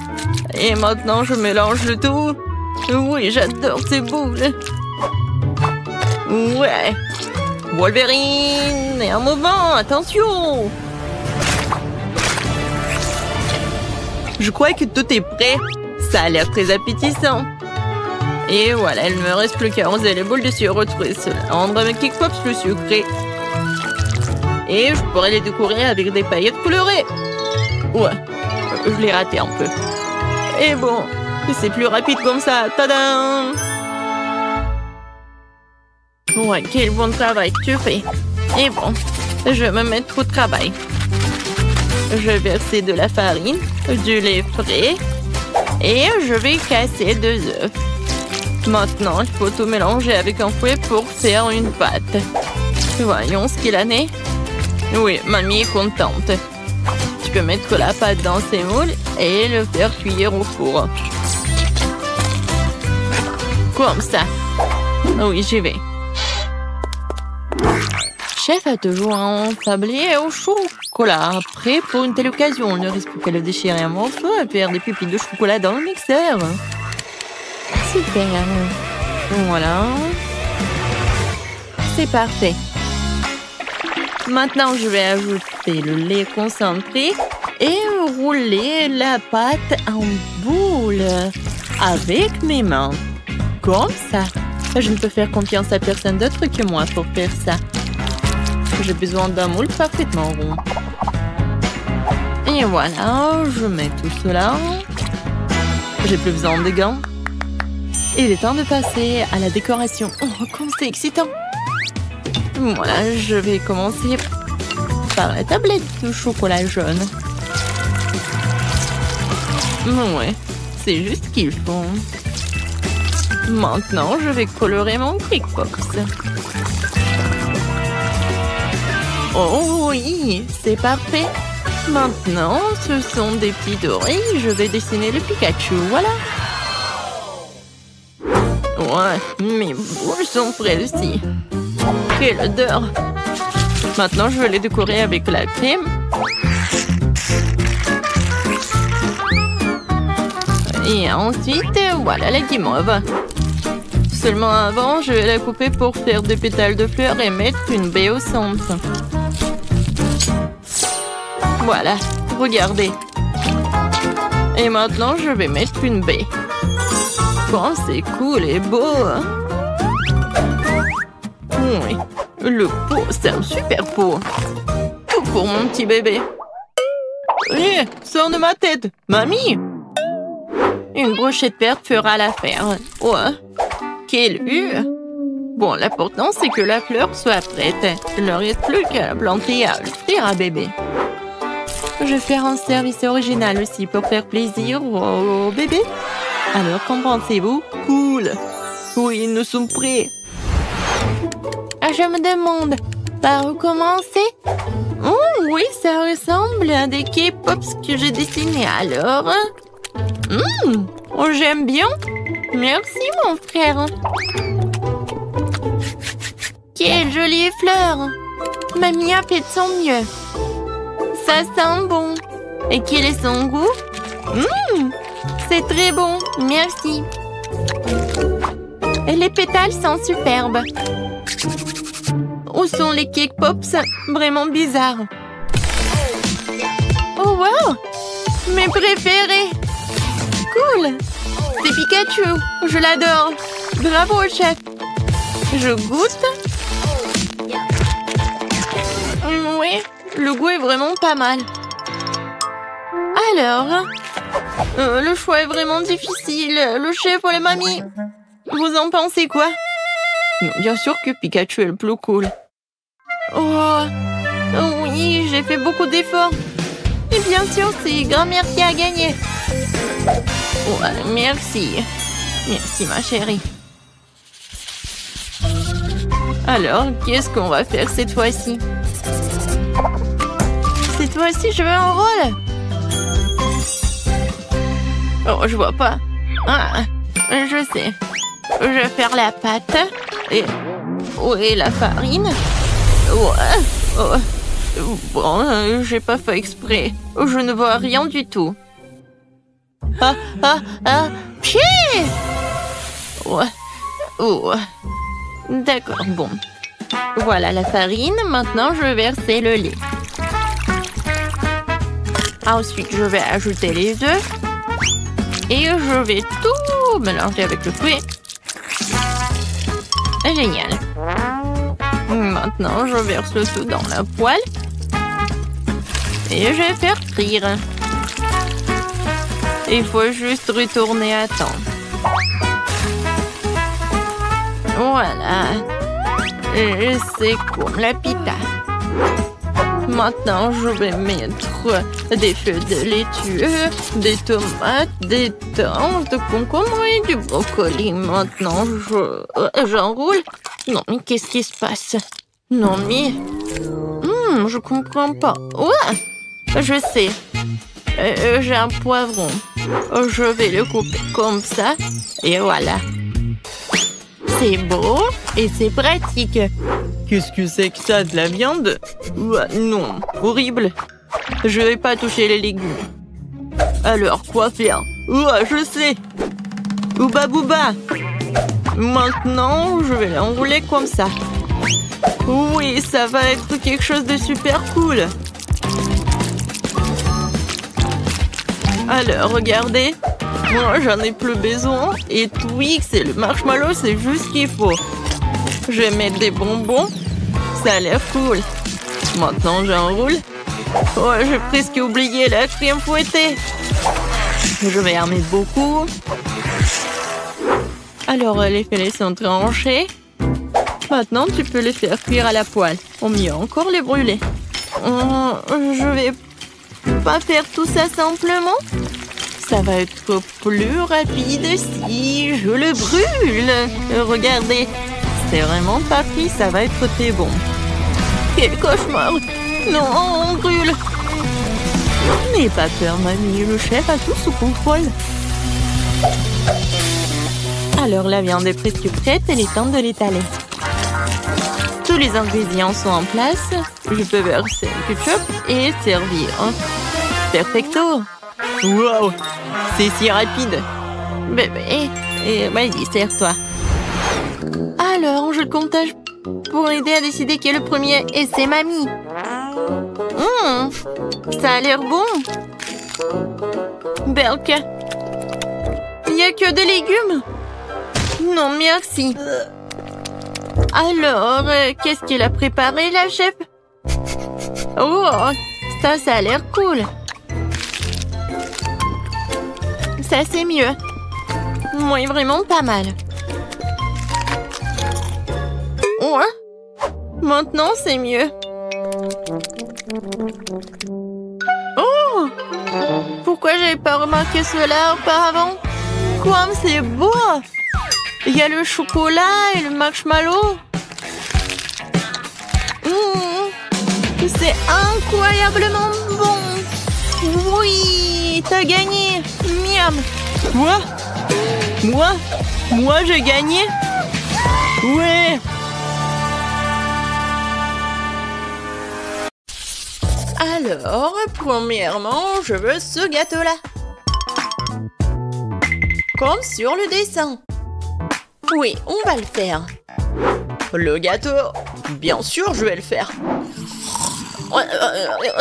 Et maintenant, je mélange le tout. Oui, j'adore ces boules. Ouais. Wolverine, et un mouvement, attention. Je crois que tout est prêt. Ça a l'air très appétissant. Et voilà, il ne me reste plus qu'à arroser les boules de sirop retrouver cela. Rendre mes cake pops plus sucrés. Et je pourrais les décorer avec des paillettes colorées. Ouais, je l'ai raté un peu. Et bon, c'est plus rapide comme ça. Tadam! Ouais, quel bon travail que tu fais. Et bon, je vais me mettre au travail. Je vais verser de la farine, du lait frais et je vais casser 2 œufs. Maintenant, il faut tout mélanger avec un fouet pour faire une pâte. Voyons ce qu'il en est. Oui, mamie est contente. Tu peux mettre la pâte dans ces moules et le faire cuire au four. Comme ça. Oui, j'y vais. Chef a toujours un tablier au chocolat. Prêt pour une telle occasion. On ne risque qu'à le déchirer un morceau et faire des pépites de chocolat dans le mixeur. Super. Voilà. C'est parfait. Maintenant, je vais ajouter le lait concentré et rouler la pâte en boule avec mes mains. Comme ça. Je ne peux faire confiance à personne d'autre que moi pour faire ça. J'ai besoin d'un moule parfaitement rond. Et voilà, je mets tout cela. J'ai plus besoin de gants. Il est temps de passer à la décoration. Oh, comme c'est excitant! Voilà, je vais commencer par la tablette de chocolat jaune. Ouais, c'est juste ce qu'il faut. Maintenant, je vais colorer mon cake pops. Oh oui, c'est parfait. Maintenant, ce sont des petites oreilles. Je vais dessiner le Pikachu, voilà. Ouais, mes boules sont prêtes aussi. Quelle odeur! Maintenant, je vais les décorer avec la crème. Et ensuite, voilà la guimauve. Seulement avant, je vais la couper pour faire des pétales de fleurs et mettre une baie au centre. Voilà, regardez. Et maintenant, je vais mettre une baie. Oh, c'est cool et beau. Oui, le pot, c'est un super pot. Tout pour mon petit bébé. Hé, sors de ma tête, mamie. Une brochette verte fera l'affaire. Ouais, quelle vue. Bon, l'important, c'est que la fleur soit prête. Il ne reste plus qu'à la planter et à offrir à bébé. Je vais faire un service original aussi pour faire plaisir au bébé. Alors, qu'en pensez-vous? Cool. Oui, nous sommes prêts. Je me demande, par où commencer? Oh, oui, ça ressemble à des K-Pops que j'ai dessinés alors. Oh, j'aime bien. Merci, mon frère. Quelle jolie fleur. Mamie a fait de son mieux. Ça sent bon. Et quel est son goût? C'est très bon. Merci. Et les pétales sont superbes. Où sont les Cake Pops? Vraiment bizarres. Oh, wow! Mes préférés! Cool! C'est Pikachu. Je l'adore. Bravo, chef. Je goûte. Oui, le goût est vraiment pas mal. Alors, le choix est vraiment difficile. Le chef ou la mamie? Vous en pensez quoi? Bien sûr que Pikachu est le plus cool. Oh, oui, j'ai fait beaucoup d'efforts. Et bien sûr, c'est grand-mère qui a gagné. Ouais, merci. Merci, ma chérie. Alors, qu'est-ce qu'on va faire cette fois-ci? Cette fois-ci, je veux un rôle. Oh, je vois pas. Ah, je sais. Je vais faire la pâte. Et... oui, la farine. Ouais. Oh. Bon, j'ai pas fait exprès. Je ne vois rien du tout. Pied! Ouais. Oh. D'accord, bon. Voilà la farine. Maintenant, je vais verser le lait. Ensuite, je vais ajouter les œufs. Et je vais tout mélanger avec le fruit. Génial. Maintenant, je verse le tout dans la poêle. Et je vais faire frire. Il faut juste retourner à temps. Voilà. Et c'est comme la pita. Maintenant, je vais mettre des feuilles de laitue, des tomates, des tanges, de concombre et du brocoli. Maintenant, j'enroule. Non, mais qu'est-ce qui se passe? Non, mais... je comprends pas. Ouais, je sais. J'ai un poivron. Je vais le couper comme ça. Et voilà. C'est beau et c'est pratique. Qu'est-ce que c'est que ça, de la viande? Non, horrible. Je vais pas toucher les légumes. Alors, quoi faire? Je sais. Ouba bouba. Maintenant, je vais l'enrouler comme ça. Oui, ça va être quelque chose de super cool. Alors, regardez. Moi, j'en ai plus besoin. Et Twix et le marshmallow, c'est juste ce qu'il faut. Je vais mettre des bonbons. Ça a l'air cool. Maintenant, j'enroule. Oh, j'ai presque oublié la crème fouettée. Je vais en mettre beaucoup. Alors, les filets sont tranchés. Maintenant, tu peux les faire cuire à la poêle. Ou mieux encore, les brûler. Je vais pas faire tout ça simplement. Ça va être plus rapide si je le brûle. Regardez, c'est vraiment pas pris, ça va être très bon. Quel cauchemar! Non, on brûle. N'aie pas peur, mamie, le chef a tout sous contrôle. Alors, la viande est presque prête, il est temps de l'étaler. Tous les ingrédients sont en place. Je peux verser le ketchup et servir. Perfecto! Wow! C'est si rapide! Bébé, vas-y, sers-toi. Alors, je comptage pour aider à décider qui est le premier. Et c'est mamie. Ça a l'air bon. Berk. Il n'y a que des légumes. Non, merci. Alors, qu'est-ce qu'elle a préparé, la chef? Oh, ça a l'air cool. Ça, c'est mieux. Oui, vraiment pas mal. Ouais. Maintenant, c'est mieux. Oh! Pourquoi j'avais pas remarqué cela auparavant? Comme c'est beau! Il y a le chocolat et le marshmallow. C'est incroyablement bon! Oui! T'as gagné! Miam! Quoi? Moi j'ai gagné? Ouais! Alors, premièrement, je veux ce gâteau-là. Comme sur le dessin. Oui, on va le faire. Le gâteau, bien sûr, je vais le faire.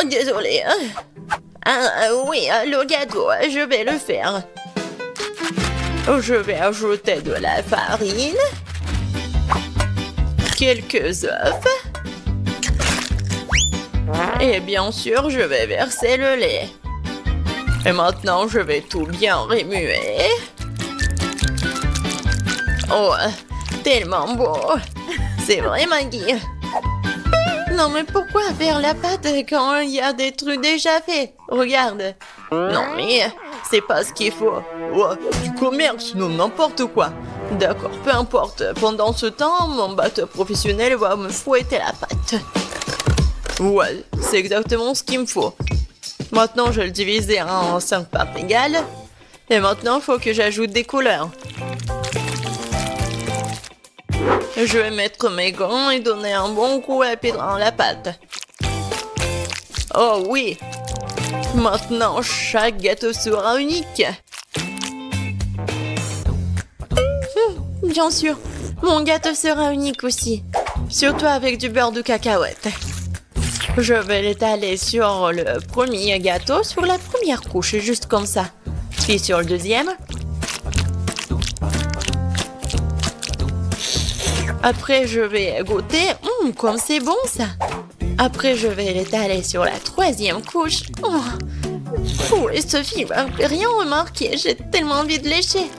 Désolée. Oui, le gâteau, je vais le faire. Je vais ajouter de la farine, quelques œufs, et bien sûr, je vais verser le lait. Et maintenant, je vais tout bien remuer. Oh, tellement beau! C'est vrai, Maggie? Non, mais pourquoi faire la pâte quand il y a des trucs déjà faits? Regarde. Non, mais c'est pas ce qu'il faut. Oh, du commerce, non, n'importe quoi. D'accord, peu importe. Pendant ce temps, mon batteur professionnel va me fouetter la pâte. Ouais, c'est exactement ce qu'il me faut. Maintenant, je vais le diviser en 5 parts égales. Et maintenant, il faut que j'ajoute des couleurs. Je vais mettre mes gants et donner un bon coup à pied dans la pâte. Oh oui! Maintenant, chaque gâteau sera unique. Bien sûr, mon gâteau sera unique aussi. Surtout avec du beurre de cacahuète. Je vais l'étaler sur le premier gâteau, sur la première couche, juste comme ça. Puis sur le deuxième. Après, je vais goûter. Comme c'est bon, ça. Après, je vais l'étaler sur la troisième couche. Oh, et Sophie va rien remarquer. J'ai tellement envie de lécher.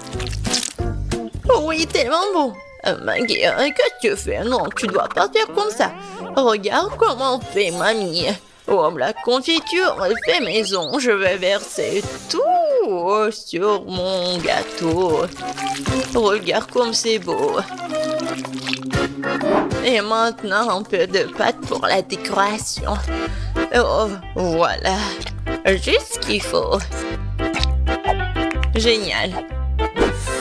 Oh oui, tellement bon. Maggie, qu'est-ce que tu fais? Non, tu dois pas faire comme ça. Regarde comment fait mamie. Oh, la confiture est fait maison. Je vais verser tout sur mon gâteau. Regarde comme c'est beau. Et maintenant, un peu de pâte pour la décoration. Oh, voilà. Juste ce qu'il faut. Génial.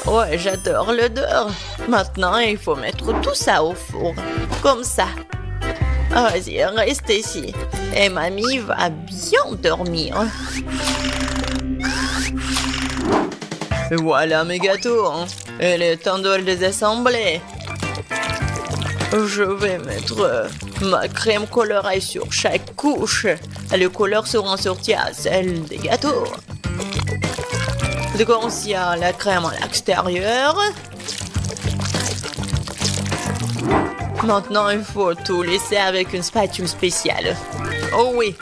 Ouais, j'adore l'odeur. Maintenant, il faut mettre tout ça au four. Comme ça. Vas-y, reste ici. Et mamie va bien dormir. Voilà mes gâteaux. Il est temps de les assembler. Je vais mettre ma crème colorée sur chaque couche. Les couleurs seront sorties à celles des gâteaux. Donc, il y a la crème à l'extérieur. Maintenant, il faut tout laisser avec une spatule spéciale. Oh oui,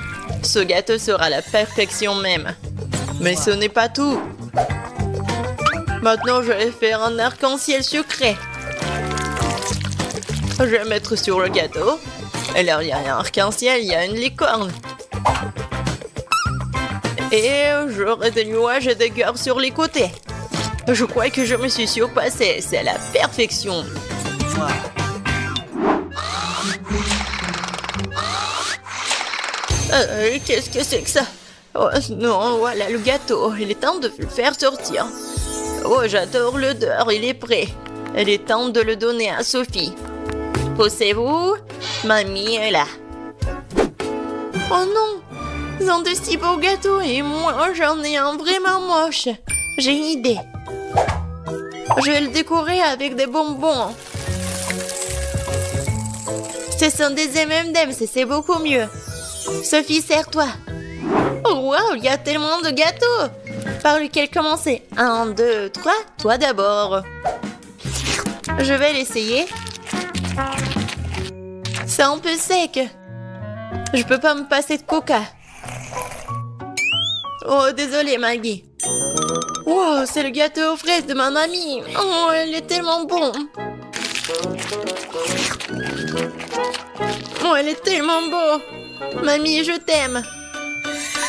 ce gâteau sera la perfection même. Mais ce n'est pas tout. Maintenant, je vais faire un arc-en-ciel sucré. Je vais mettre sur le gâteau. Et là, il y a un arc-en-ciel, il y a une licorne. Et j'aurai des nuages et des cœurs sur les côtés. Je crois que je me suis surpassée. C'est la perfection. Qu'est-ce que c'est que ça? Oh non, voilà le gâteau. Il est temps de le faire sortir. Oh, j'adore l'odeur. Il est prêt. Il est temps de le donner à Sophie. Poussez-vous. Mamie est là. Oh non! Ils ont de si beaux gâteaux et moi, j'en ai un vraiment moche. J'ai une idée. Je vais le décorer avec des bonbons. Ce sont des M&M's et c'est beaucoup mieux. Sophie, serre-toi. Oh wow, il y a tellement de gâteaux. Par lequel commencer? 1, 2, 3, toi d'abord. Je vais l'essayer. C'est un peu sec. Je peux pas me passer de coca. Oh, désolée, Maggie. Wow, c'est le gâteau aux fraises de ma mamie. Oh, il est tellement bon. Oh, elle est tellement beau. Mamie, je t'aime.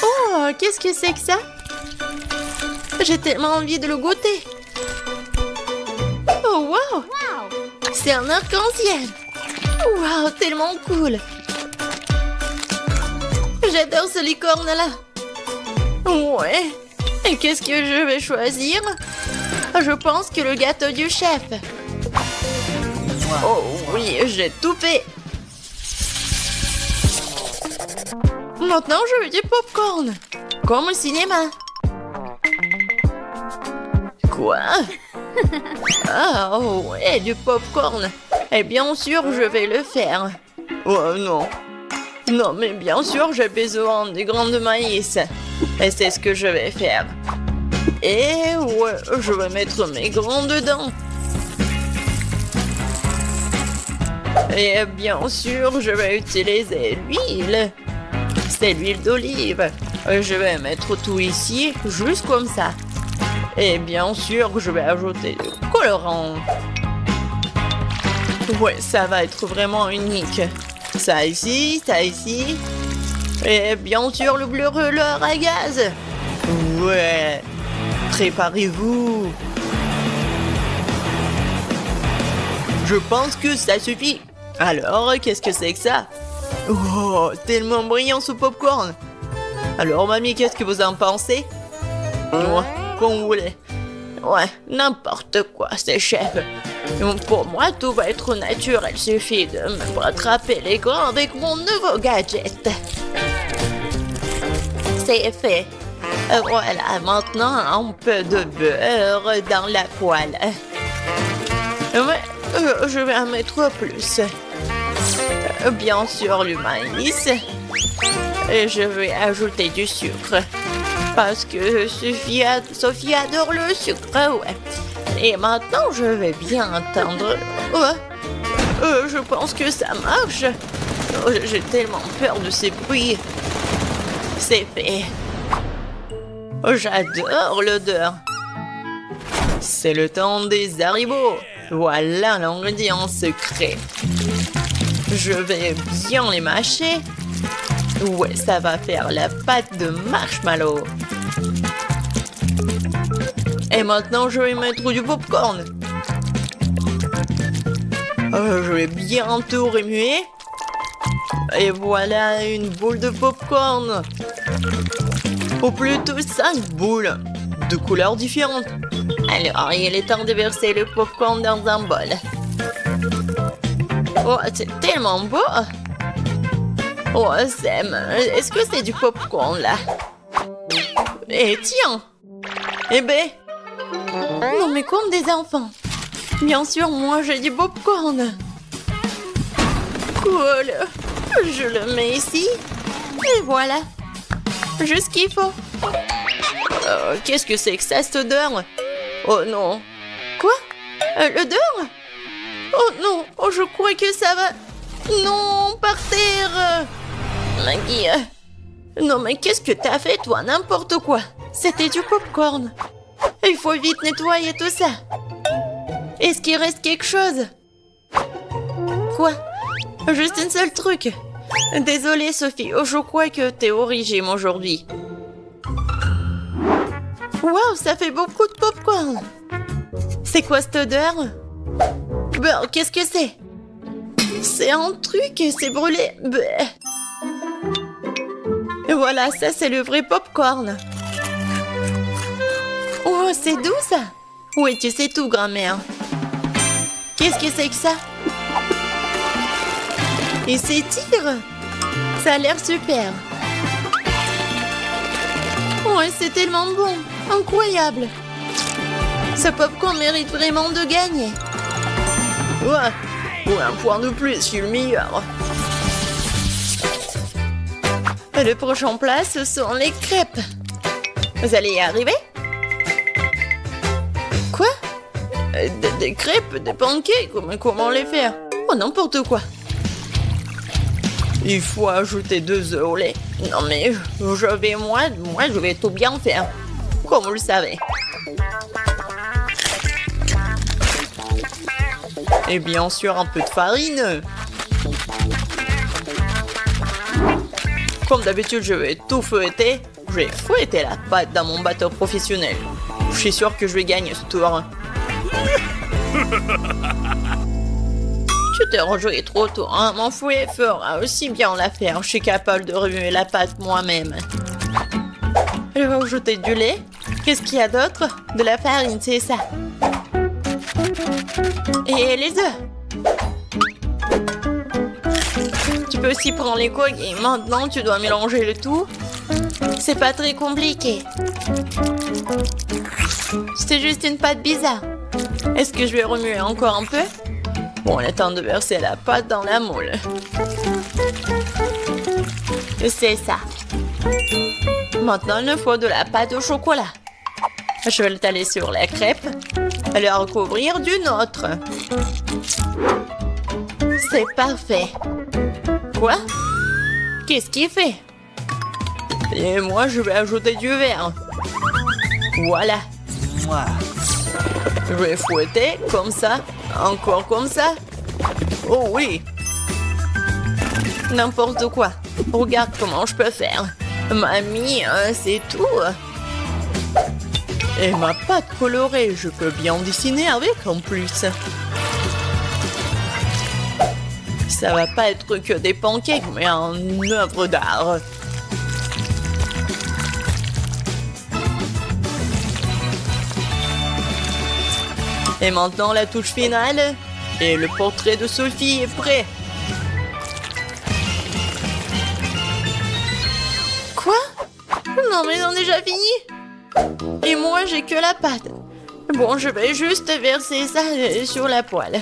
Oh, qu'est-ce que c'est que ça? J'ai tellement envie de le goûter. Wow! C'est un arc-en-ciel! Wow, tellement cool! J'adore ce licorne-là! Ouais! Et qu'est-ce que je vais choisir? Je pense que le gâteau du chef! Oh oui, j'ai tout fait! Maintenant, je veux du popcorn! Comme au cinéma! Quoi? Ah, oh, ouais, du popcorn. Et bien sûr, je vais le faire. Oh non. Non, mais bien sûr, j'ai besoin des grains de maïs. Et c'est ce que je vais faire. Et ouais, je vais mettre mes grains dedans. Et bien sûr, je vais utiliser l'huile. C'est l'huile d'olive. Je vais mettre tout ici, juste comme ça. Et bien sûr, je vais ajouter du colorant. Ouais, ça va être vraiment unique. Ça ici, ça ici. Et bien sûr, le brûleur à gaz. Ouais, préparez-vous. Je pense que ça suffit. Alors, qu'est-ce que c'est que ça? Oh, tellement brillant ce popcorn. Alors, mamie, qu'est-ce que vous en pensez? Ouais. Comme vous voulez. Ouais, n'importe quoi, c'est chef. Pour moi, tout va être naturel. Il suffit de me rattraper les grains avec mon nouveau gadget. C'est fait. Voilà, maintenant, un peu de beurre dans la poêle. Ouais, je vais en mettre plus. Bien sûr, le maïs. Et je vais ajouter du sucre. Parce que Sophie adore le sucre, ouais. Et maintenant, je vais bien entendre. Ouais. Je pense que ça marche. Oh, j'ai tellement peur de ces bruits. C'est fait. Oh, j'adore l'odeur. C'est le temps des haribots. Voilà l'ingrédient secret. Je vais bien les mâcher. Ouais, ça va faire la pâte de marshmallow. Et maintenant, je vais mettre du popcorn. Je vais bien tout remuer. Et voilà une boule de popcorn. Ou plutôt 5 boules de couleurs différentes. Alors, il est temps de verser le popcorn dans un bol. Oh, c'est tellement beau! Oh, Sam, est-ce que c'est du popcorn, là? Eh, tiens! Eh ben... Non, mais comme des enfants. Bien sûr, moi, j'ai du popcorn. Cool. Je le mets ici. Et voilà. Juste ce qu'il faut. Qu'est-ce que c'est que ça, cette odeur? Oh non. Quoi? L'odeur? Oh non. Oh, je crois que ça va... Non, par terre. Maggie. Non, mais qu'est-ce que t'as fait, toi? N'importe quoi. C'était du popcorn. Il faut vite nettoyer tout ça. Est-ce qu'il reste quelque chose? Quoi? Juste un seul truc. Désolée, Sophie. Je crois que t'es au régime aujourd'hui. Waouh, ça fait beaucoup de popcorn. C'est quoi cette odeur? Ben, qu'est-ce que c'est? C'est un truc, c'est brûlé. Bleh. Voilà, ça c'est le vrai popcorn. Oh, c'est doux ça. Oui, tu sais tout, grand-mère. Qu'est-ce que c'est que ça? Il s'étire. Ça a l'air super. Ouais, c'est tellement bon. Incroyable. Ce popcorn mérite vraiment de gagner. Ouais. Pour un point de plus, je suis le meilleur. Le prochain plat, ce sont les crêpes. Vous allez y arriver? Quoi? Des crêpes, des pancakes, comment les faire? Oh, n'importe quoi. Il faut ajouter 2 œufs au lait. Non mais, je vais tout bien faire. Comme vous le savez. Et bien sûr, un peu de farine. Comme d'habitude, je vais tout fouetter. Je vais fouetter la pâte dans mon bateau professionnel. Je suis sûre que je vais gagner ce tour. Tu t'es rejoué trop tôt, hein? Mon fouet fera aussi bien l'affaire. Je suis capable de remuer la pâte moi-même. Je vais ajouter du lait. Qu'est-ce qu'il y a d'autre? De la farine, c'est ça. Et les œufs. Tu peux aussi prendre les coques et maintenant tu dois mélanger le tout. C'est pas très compliqué. C'est juste une pâte bizarre. Est-ce que je vais remuer encore un peu? Bon, il est temps de verser la pâte dans la moule. C'est ça. Maintenant, il nous faut de la pâte au chocolat. Je vais l'étaler sur la crêpe et la recouvrir d'une autre. C'est parfait. Quoi? Qu'est-ce qu'il fait? Et moi, je vais ajouter du verre. Voilà. Je vais fouetter comme ça. Encore comme ça. Oh oui. N'importe quoi. Regarde comment je peux faire. Mamie, c'est tout. Et ma pâte colorée, je peux bien dessiner avec en plus. Ça va pas être que des pancakes, mais une œuvre d'art. Et maintenant, la touche finale. Et le portrait de Sophie est prêt. Quoi? Non, mais on a déjà fini. Et moi, j'ai que la pâte. Bon, je vais juste verser ça sur la poêle.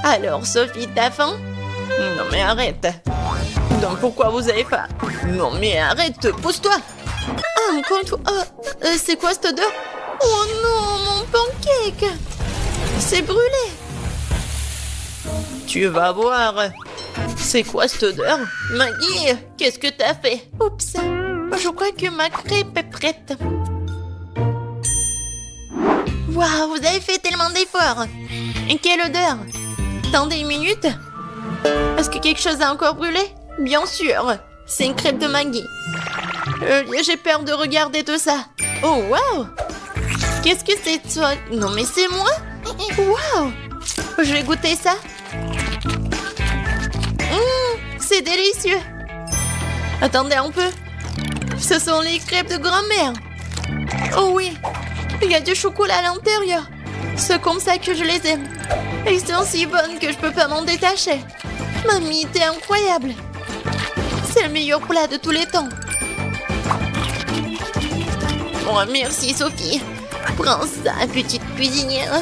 Alors, Sophie, t'as faim? Non, mais arrête. Donc, pourquoi vous avez faim? Non, mais arrête, pousse-toi. Ah, encore une fois. C'est quoi cette odeur? Oh non, mon pancake! C'est brûlé! Tu vas voir. C'est quoi cette odeur? Maggie, qu'est-ce que t'as fait? Oups, je crois que ma crêpe est prête. Waouh, vous avez fait tellement d'efforts! Et quelle odeur! Attendez une minute. Est-ce que quelque chose a encore brûlé? Bien sûr, c'est une crêpe de Maggie. J'ai peur de regarder tout ça. Oh, waouh! Qu'est-ce que c'est toi? Non mais c'est moi? Waouh! Je vais goûter ça. C'est délicieux. Attendez un peu. Ce sont les crêpes de grand-mère. Oh oui, il y a du chocolat à l'intérieur. C'est comme ça que je les aime. Elles sont si bonnes que je peux pas m'en détacher. Mamie, t'es incroyable. C'est le meilleur plat de tous les temps. Oh, merci Sophie. Prends ça, petite cuisinière.